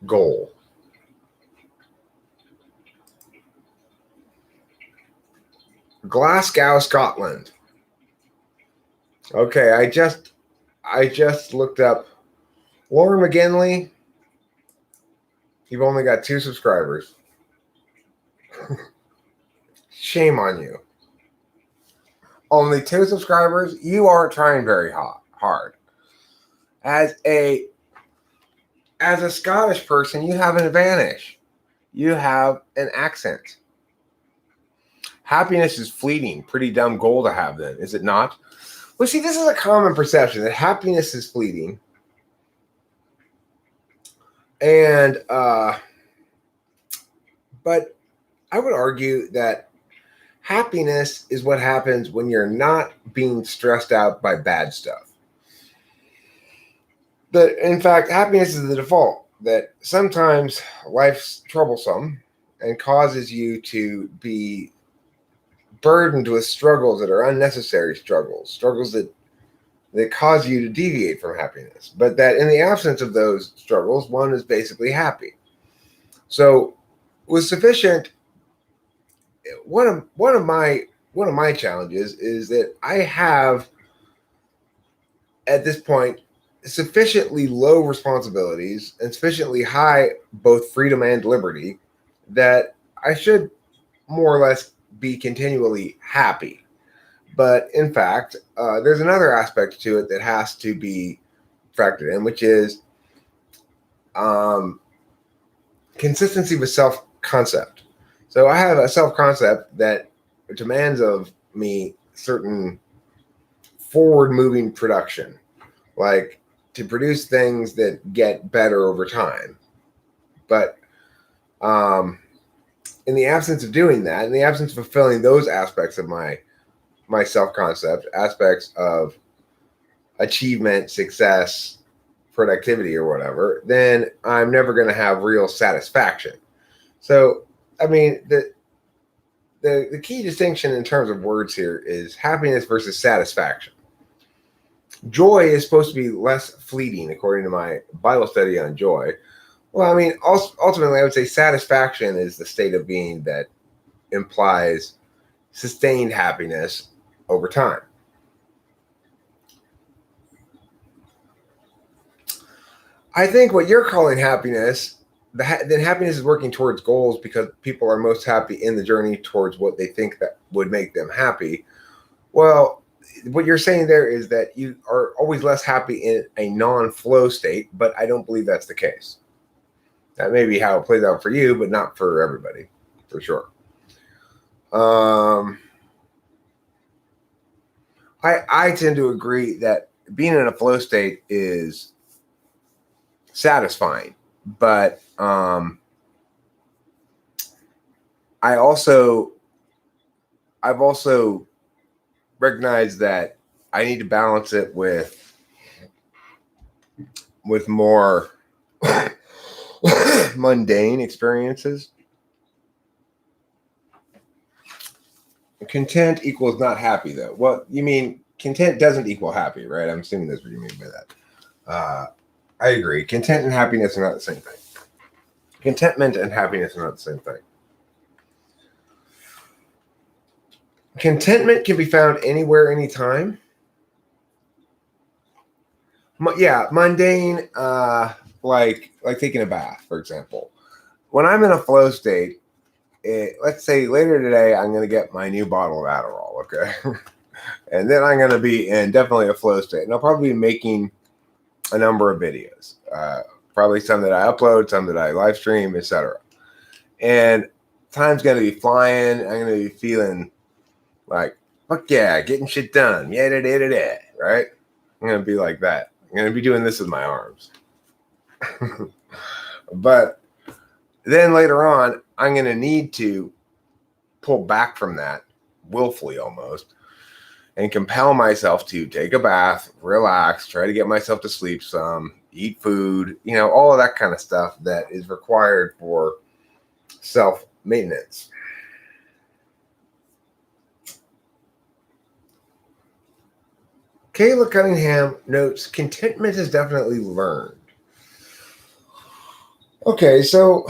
goal? Glasgow, Scotland. Okay, I just looked up Lauren McGinley. You've only got 2 subscribers. Shame on you. Only 2 subscribers? You aren't trying very hard. As a Scottish person, you have an advantage. You have an accent. Happiness is fleeting. Pretty dumb goal to have then, is it not? Well, see, this is a common perception that happiness is fleeting. And, but I would argue that happiness is what happens when you're not being stressed out by bad stuff. That, in fact, happiness is the default. That sometimes life's troublesome and causes you to be burdened with struggles that are unnecessary struggles that cause you to deviate from happiness. But that in the absence of those struggles, one is basically happy. So, with sufficient, one of my challenges is that I have at this point sufficiently low responsibilities and sufficiently high both freedom and liberty that I should more or less be continually happy. But in fact, there's another aspect to it that has to be factored in, which is um, consistency with self concept. So I have a self concept that demands of me certain forward moving production, like to produce things that get better over time. But in the absence of doing that, in the absence of fulfilling those aspects of my self concept, aspects of achievement, success, productivity, or whatever, then I'm never going to have real satisfaction. So, I mean, the key distinction in terms of words here is happiness versus satisfaction. Joy is supposed to be less fleeting, according to my Bible study on joy. Well, I mean, ultimately, I would say satisfaction is the state of being that implies sustained happiness over time. I think what you're calling happiness, then happiness is working towards goals because people are most happy in the journey towards what they think that would make them happy. Well, what you're saying there is that you are always less happy in a non-flow state, but I don't believe that's the case. That may be how it plays out for you, but not for everybody, for sure. I tend to agree that being in a flow state is satisfying, but I've also recognized that I need to balance it with more mundane experiences. Content equals not happy, though. Well, you mean content doesn't equal happy, right? I'm assuming that's what you mean by that. I agree. Content and happiness are not the same thing. Contentment and happiness are not the same thing. Contentment can be found anywhere, anytime. Yeah, mundane, like taking a bath, for example. When I'm in a flow state, let's say later today, I'm going to get my new bottle of Adderall, okay? And then I'm going to be in definitely a flow state. And I'll probably be making a number of videos, probably some that I upload, some that I live stream, etc. And time's going to be flying. I'm going to be feeling like, fuck yeah, getting shit done. Yeah, da, da, da, da, right? I'm going to be like that. I'm going to be doing this with my arms. But then later on, I'm going to need to pull back from that willfully almost and compel myself to take a bath, relax, try to get myself to sleep some, eat food, all of that kind of stuff that is required for self-maintenance. Kayla Cunningham notes, contentment is definitely learned. Okay, so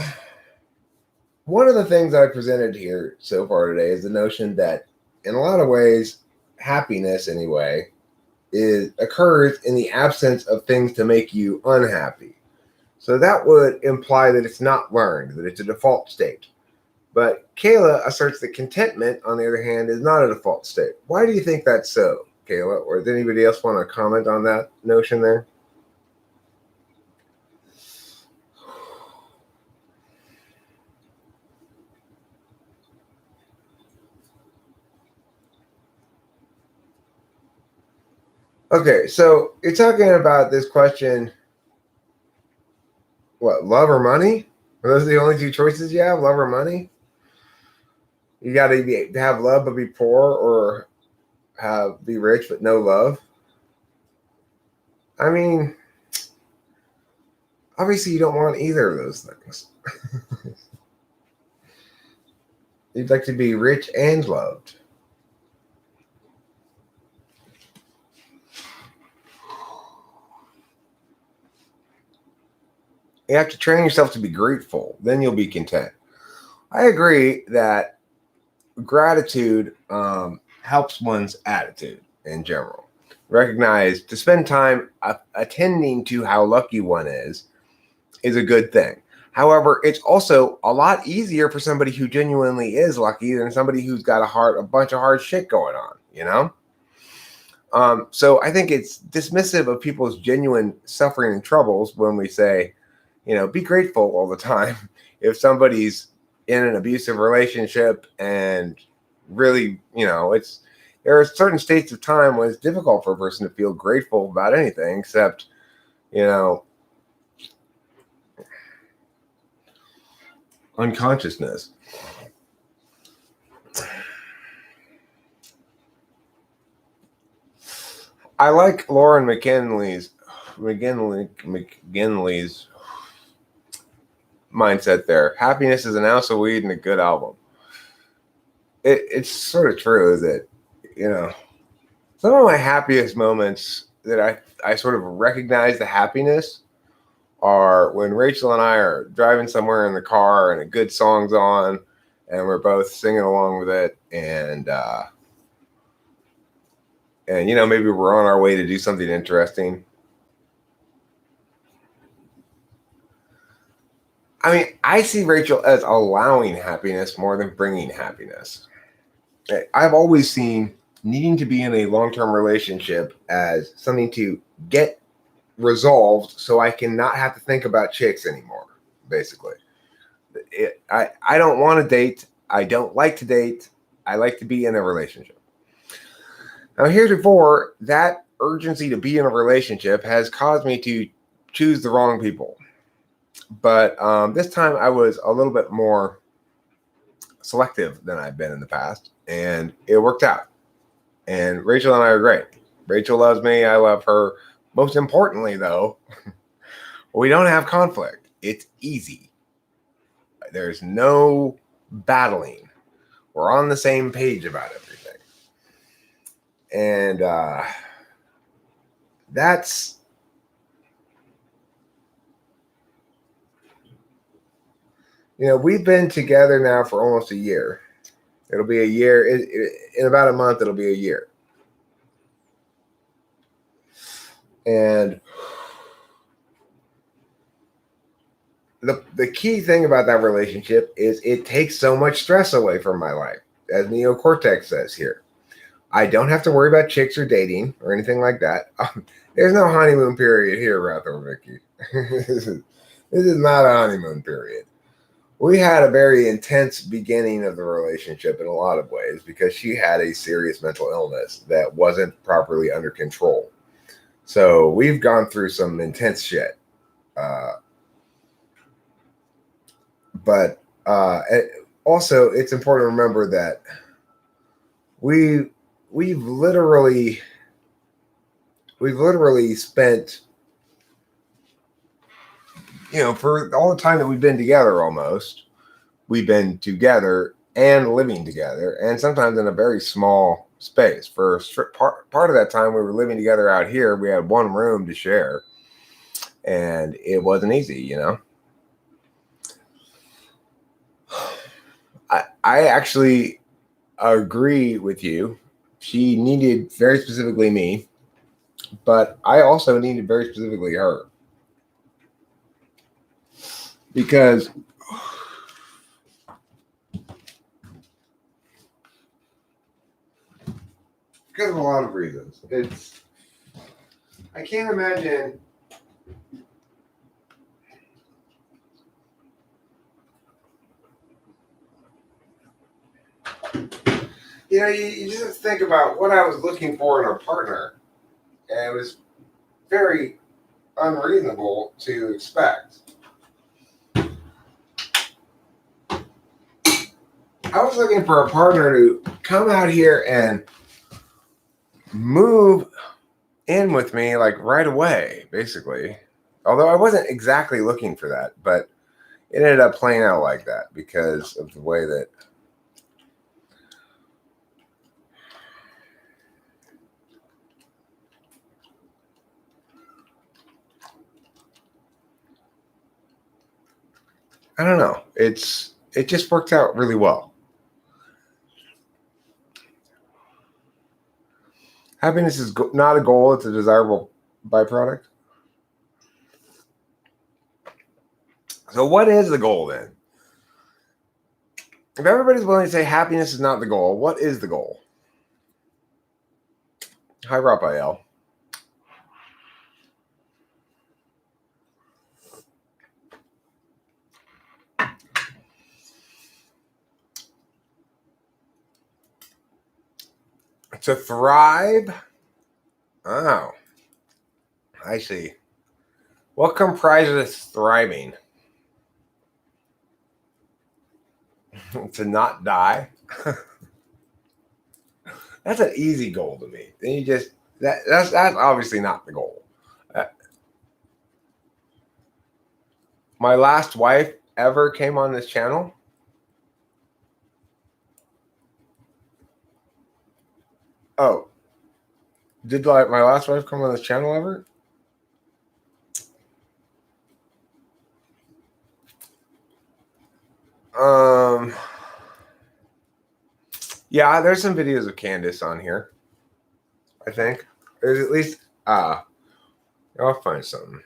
one of the things I presented here so far today is the notion that in a lot of ways, happiness anyway, occurs in the absence of things to make you unhappy. So that would imply that it's not learned, that it's a default state. But Kayla asserts that contentment, on the other hand, is not a default state. Why do you think that's so, Kayla? Or does anybody else want to comment on that notion there? Okay, so you're talking about this question, what, love or money? Are those the only two choices you have, love or money? You got to have love but be poor, or be rich but no love. I mean, obviously you don't want either of those things. You'd like to be rich and loved. You have to train yourself to be grateful. Then you'll be content. I agree that gratitude helps one's attitude in general. Recognize to spend time attending to how lucky one is a good thing. However, it's also a lot easier for somebody who genuinely is lucky than somebody who's got a bunch of hard shit going on, you know? So I think it's dismissive of people's genuine suffering and troubles when we say, be grateful all the time. If somebody's in an abusive relationship and really, there are certain states of time when it's difficult for a person to feel grateful about anything except, unconsciousness. I like Lauren McGinley's mindset there. Happiness is an ounce of weed and a good album. It's sort of true that, some of my happiest moments that I sort of recognize the happiness are when Rachel and I are driving somewhere in the car and a good song's on and we're both singing along with it, and maybe we're on our way to do something interesting. I mean, I see Rachel as allowing happiness more than bringing happiness. I've always seen needing to be in a long-term relationship as something to get resolved so I can not have to think about chicks anymore, basically. I don't want to date. I don't like to date. I like to be in a relationship. Now, heretofore, that urgency to be in a relationship has caused me to choose the wrong people. But this time I was a little bit more selective than I've been in the past, and it worked out. And Rachel and I are great. Rachel loves me. I love her. Most importantly, though, we don't have conflict. It's easy. There's no battling. We're on the same page about everything. And that's... we've been together now for almost a year. It'll be a year. In about a month, it'll be a year. And the key thing about that relationship is it takes so much stress away from my life, as Neocortex says here. I don't have to worry about chicks or dating or anything like that. There's no honeymoon period here, Ruther Vicky. This is not a honeymoon period. We had a very intense beginning of the relationship in a lot of ways because she had a serious mental illness that wasn't properly under control. So we've gone through some intense shit. But also, it's important to remember that we've literally spent, for all the time that we've been together, almost, we've been together and living together, and sometimes in a very small space. For part of that time, we were living together out here. We had one room to share, and it wasn't easy, I actually agree with you. She needed very specifically me, but I also needed very specifically her. Because of a lot of reasons. I can't imagine you just have to think about what I was looking for in a partner. And it was very unreasonable to expect. I was looking for a partner to come out here and move in with me like right away, basically. Although I wasn't exactly looking for that, but it ended up playing out like that because of the way that I don't know. It just worked out really well. Happiness is not a goal; it's a desirable byproduct. So, what is the goal then? If everybody's willing to say happiness is not the goal, what is the goal? Hi, Raphael. To thrive? Oh, I see. What comprises thriving? To not die? That's an easy goal to me. Then you just that's obviously not the goal. My last wife ever came on this channel. Oh, did my last wife come on this channel ever? Yeah, there's some videos of Candace on here. I think there's at least I'll find something.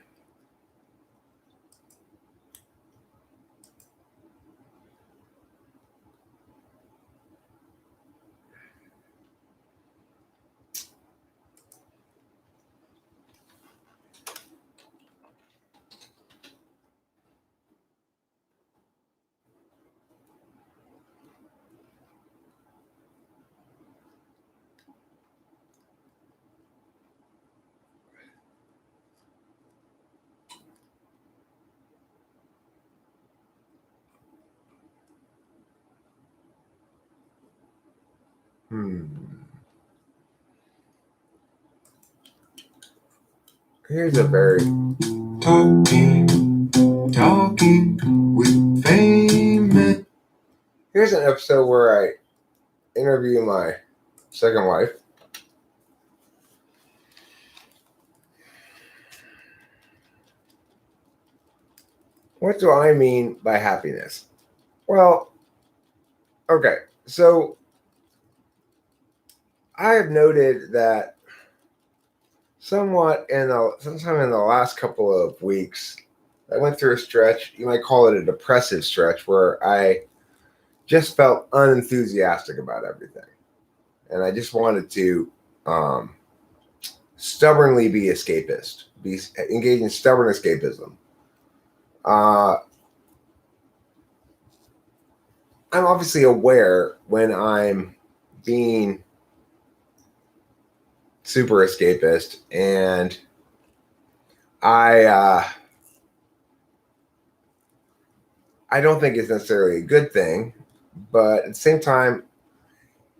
Here's a very talking with fame. Here's an episode where I interview my second wife. What do I mean by happiness? Well, okay, so I have noted that sometime in the last couple of weeks, I went through a stretch, you might call it a depressive stretch, where I just felt unenthusiastic about everything. And I just wanted to stubbornly be escapist, engage in stubborn escapism. I'm obviously aware when I'm being super escapist, and I don't think it's necessarily a good thing, but at the same time,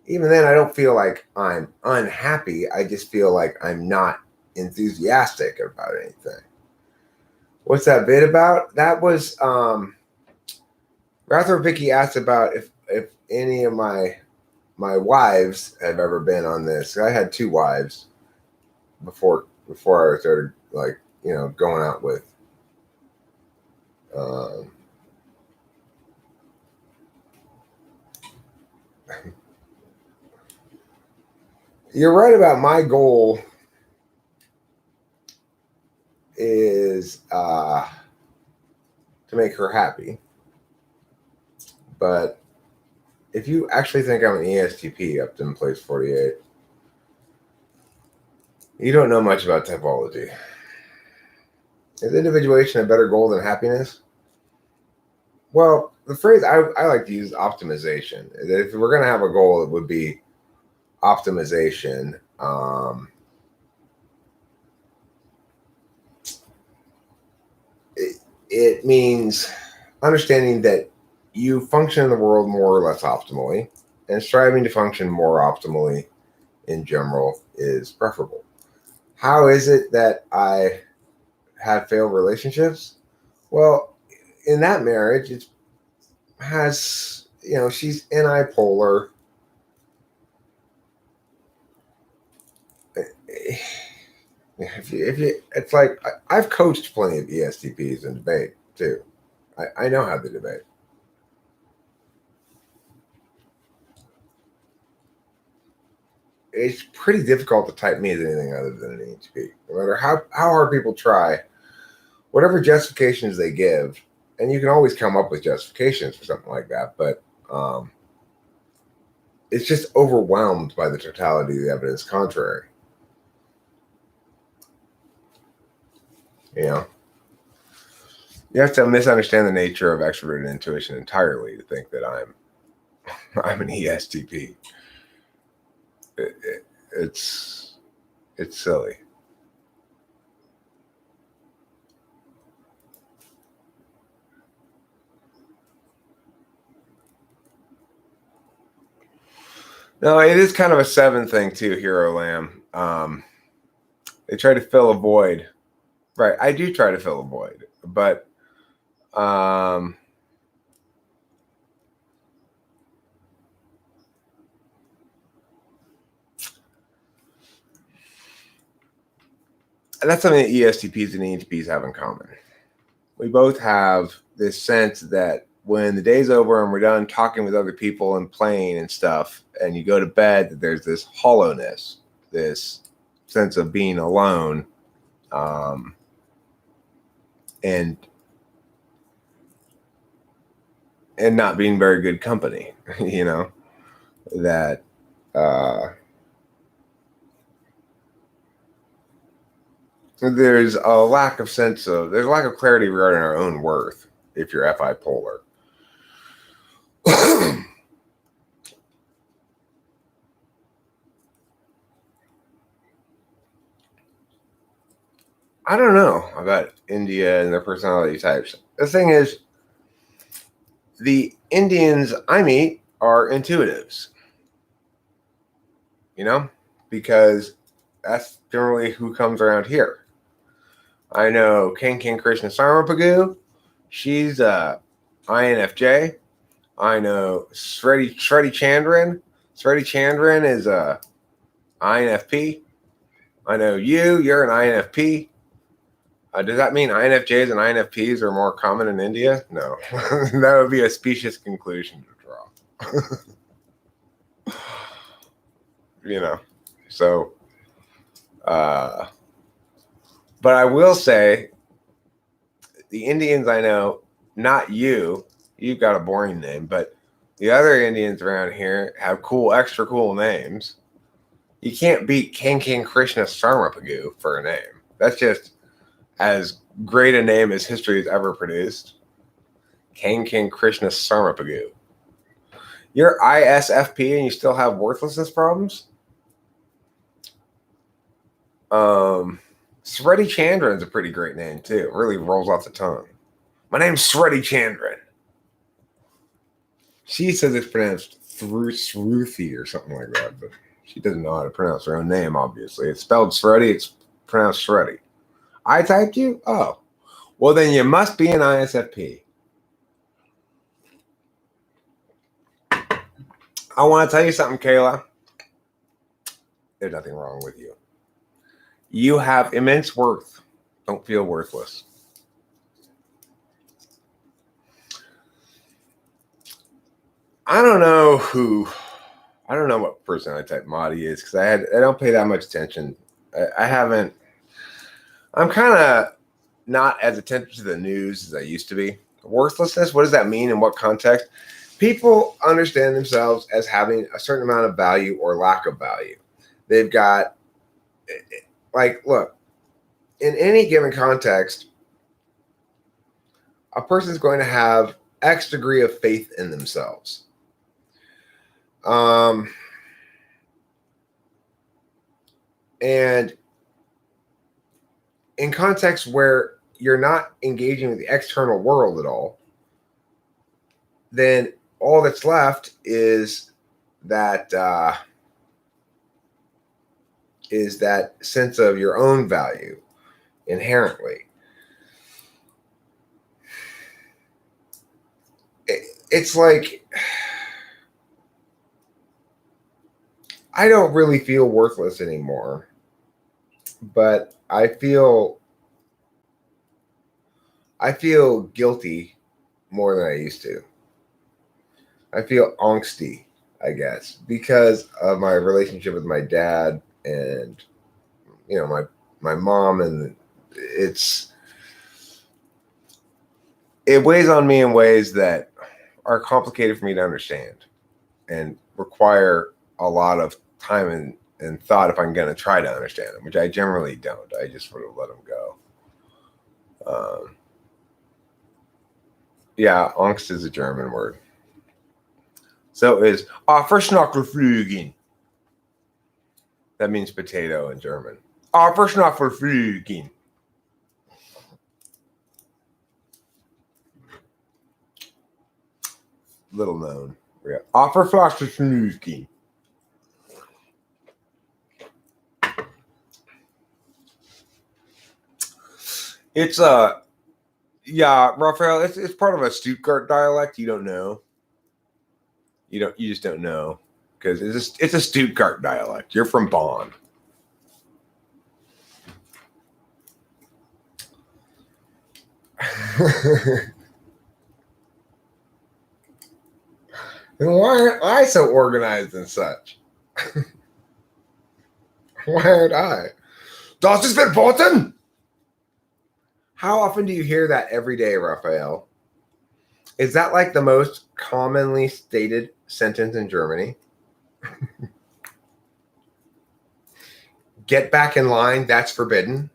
even then, I don't feel like I'm unhappy. I just feel like I'm not enthusiastic about anything. What's that bit about? That was Rather Vicky asked about if any of my wives have ever been on this. I had 2 wives before I started going out with you're right about my goal is to make her happy. But if you actually think I'm an ESTP, Upton Place 48, you don't know much about typology. Is individuation a better goal than happiness? Well, the phrase I like to use optimization. If we're going to have a goal, it would be optimization. it means understanding that you function in the world more or less optimally, and striving to function more optimally in general is preferable. How is it that I had failed relationships? Well, in that marriage, it has, she's unipolar. It's like I've coached plenty of ESTPs in debate too. I know how to debate. It's pretty difficult to type me as anything other than an ESTP. No matter how hard people try, whatever justifications they give, and you can always come up with justifications for something like that, but it's just overwhelmed by the totality of the evidence contrary. You know, you have to misunderstand the nature of extroverted intuition entirely to think that I'm an ESTP. It's silly. No, it is kind of a 7 thing too, Hero Lamb. They try to fill a void. Right, I do try to fill a void, but that's something that ESTPs and ENTPs have in common. We both have this sense that when the day's over and we're done talking with other people and playing and stuff, and you go to bed, that there's this hollowness, this sense of being alone, and not being very good company. That there's a lack of clarity regarding our own worth if you're FI polar. I don't know about India and their personality types. The thing is, the Indians I meet are intuitives, because that's generally who comes around here. I know King Krishna Sarmapagu. She's INFJ. I know Sredi Chandran. Sredi Chandran is a INFP. I know you're an INFP. Does that mean INFJs and INFPs are more common in India? No. That would be a specious conclusion to draw. So, but I will say the Indians I know, not you've got a boring name, but the other Indians around here have extra cool names. You can't beat King Krishna Sarmapagu for a name. That's just as great a name as history has ever produced. King Krishna Sarmapagu. You're ISFP and you still have worthlessness problems? Sredi Chandran's a pretty great name too. It really rolls off the tongue. My name's Sredi Chandran. She says it's pronounced Sruthi or something like that, but she doesn't know how to pronounce her own name, obviously. It's spelled Sredi, it's pronounced Sredi. I typed you? Oh. Well, then you must be an ISFP. I want to tell you something, Kayla. There's nothing wrong with you. You have immense worth. Don't feel worthless. I don't know what personality type Madi is because I don't pay that much attention. I haven't. I'm kind of not as attentive to the news as I used to be. Worthlessness, what does that mean in what context? People understand themselves as having a certain amount of value or lack of value. They've got, look, in any given context, a person's going to have X degree of faith in themselves. And in contexts where you're not engaging with the external world at all, then all that's left is that sense of your own value inherently. It's like I don't really feel worthless anymore, but I feel guilty more than I used to. I feel angsty, I guess, because of my relationship with my dad and my mom, and it weighs on me in ways that are complicated for me to understand and require a lot of time and thought if I'm going to try to understand them, which I generally don't. I just sort of let them go. Yeah, Angst is a German word. So is Aufschnackelflügen. That means potato in German. Aufschnackelflügen. Little known. Yeah. Aufschnackelflügen. It's Raphael, it's part of a Stuttgart dialect. You don't know. You just don't know because it's a Stuttgart dialect. You're from Bonn. And why aren't I so organized and such? Why aren't I? Das ist verboten! How often do you hear that every day, Raphael? Is that like the most commonly stated sentence in Germany? Get back in line, that's forbidden.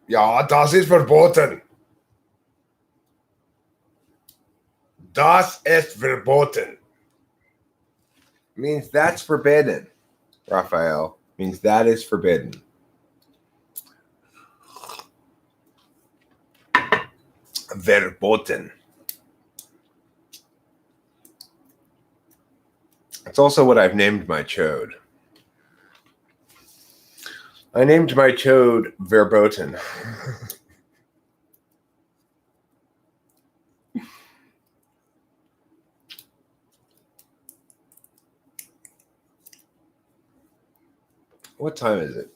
Ja, das ist verboten. Das ist verboten. Means that's forbidden, Raphael. Means that is forbidden. Verboten. It's also what I've named my chode. I named my chode Verboten. What time is it?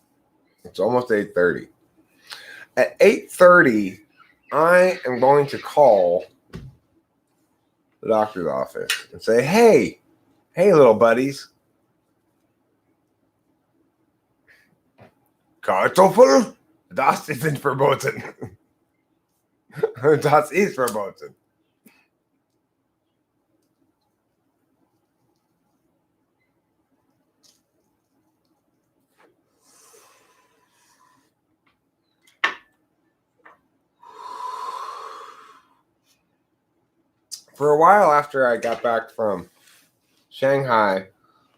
It's almost 8:30. At 8:30, I am going to call the doctor's office and say, hey, little buddies. Kartoffel? Das ist verboten. Das ist verboten. For a while after I got back from Shanghai,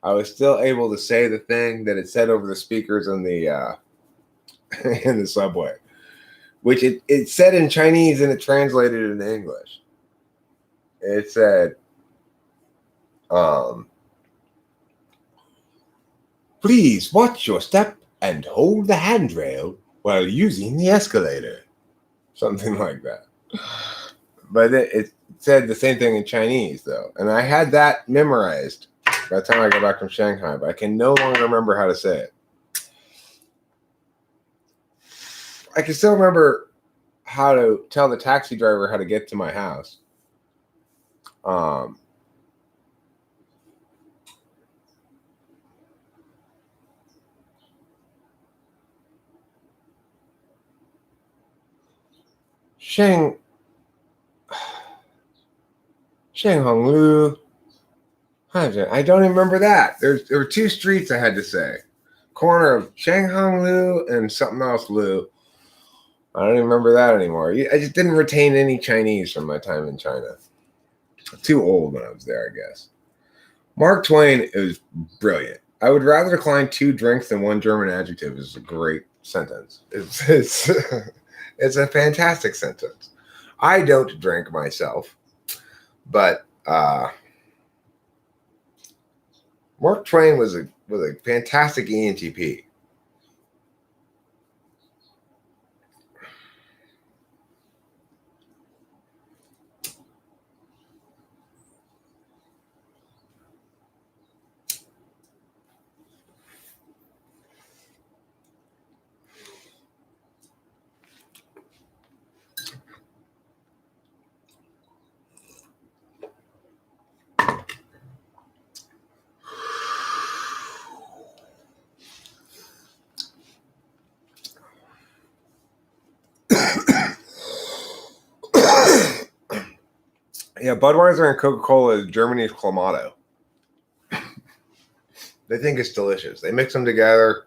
I was still able to say the thing that it said over the speakers in the in the subway, which it said in Chinese and it translated into English. It said, please watch your step and hold the handrail while using the escalator. Something like that. But it said the same thing in Chinese, though. And I had that memorized by the time I got back from Shanghai, but I can no longer remember how to say it. I can still remember how to tell the taxi driver how to get to my house. Shanghonglu. I don't even remember that. There were two streets I had to say. Corner of Shanghonglu and something else Lu. I don't even remember that anymore. I just didn't retain any Chinese from my time in China. Too old when I was there, I guess. Mark Twain is brilliant. I would rather decline 2 drinks than 1 German adjective is a great sentence. It's it's a fantastic sentence. I don't drink myself, but Mark Twain was a fantastic ENTP. Yeah, Budweiser and Coca-Cola is Germany's Clamato. They think it's delicious. They mix them together.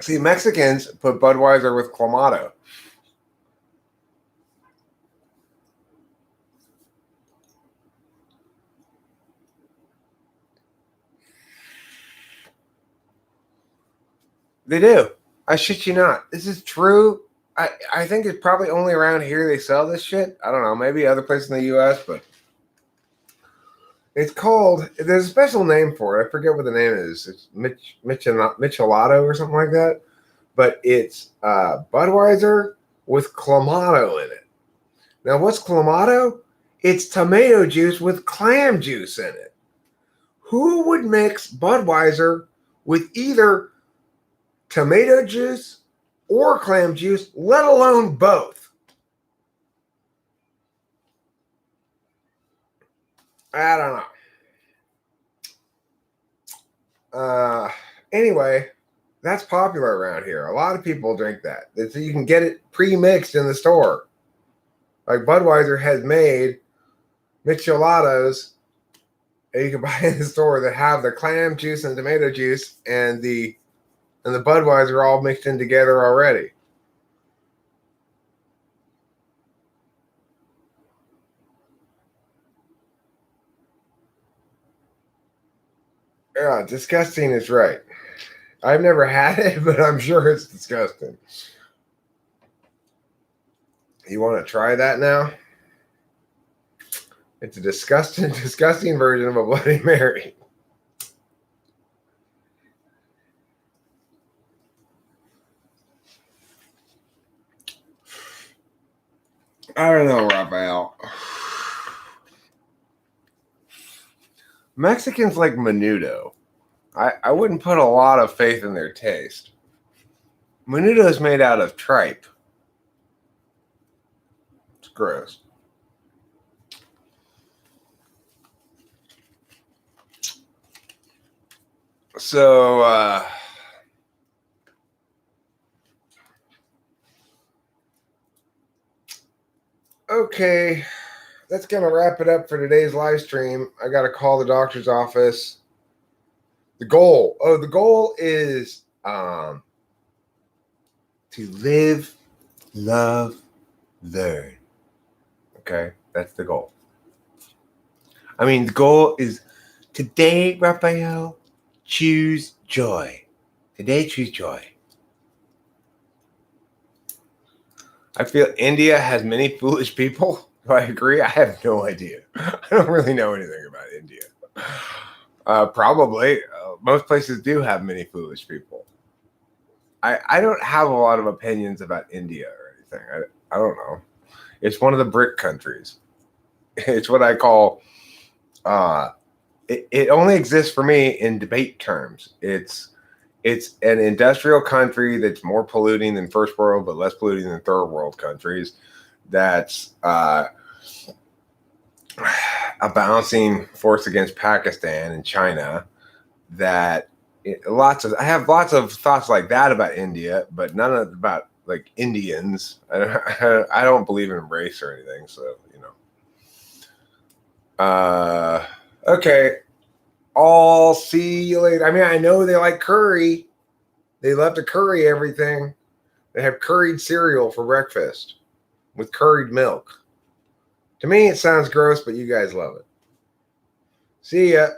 See, Mexicans put Budweiser with Clamato. They do. I shit you not. This is true. I think it's probably only around here they sell this shit. I don't know. Maybe other places in the U.S., but it's called. There's a special name for it. I forget what the name is. It's Michelado or something like that. But it's Budweiser with Clamato in it. Now, what's Clamato? It's tomato juice with clam juice in it. Who would mix Budweiser with either tomato juice or clam juice, let alone both? I don't know. Anyway, that's popular around here. A lot of people drink that. You can get it pre-mixed in the store. Like Budweiser has made micheladas that you can buy in the store that have the clam juice and tomato juice and the Budweiser all mixed in together already. Yeah, disgusting is right. I've never had it, but I'm sure it's disgusting. You want to try that now? It's a disgusting version of a Bloody Mary. I don't know, Raphael. Mexicans like menudo. I wouldn't put a lot of faith in their taste. Menudo is made out of tripe. It's gross. So, okay, that's going to wrap it up for today's live stream. I got to call the doctor's office. The goal is to live, love, learn. Okay, that's the goal. I mean, the goal is today, Raphael, choose joy. Today, choose joy. I feel India has many foolish people. Do I agree? I have no idea. I don't really know anything about India. Probably. Most places do have many foolish people. I don't have a lot of opinions about India or anything. I don't know. It's one of the BRIC countries. It's what I call, it only exists for me in debate terms. It's an industrial country that's more polluting than first world, but less polluting than third world countries. That's a balancing force against Pakistan and China. I have lots of thoughts like that about India, but none about like Indians. I don't believe in race or anything, so okay. I'll see you later. I mean, I know they like curry. They love to curry everything. They have curried cereal for breakfast with curried milk. To me, it sounds gross, but you guys love it. See ya.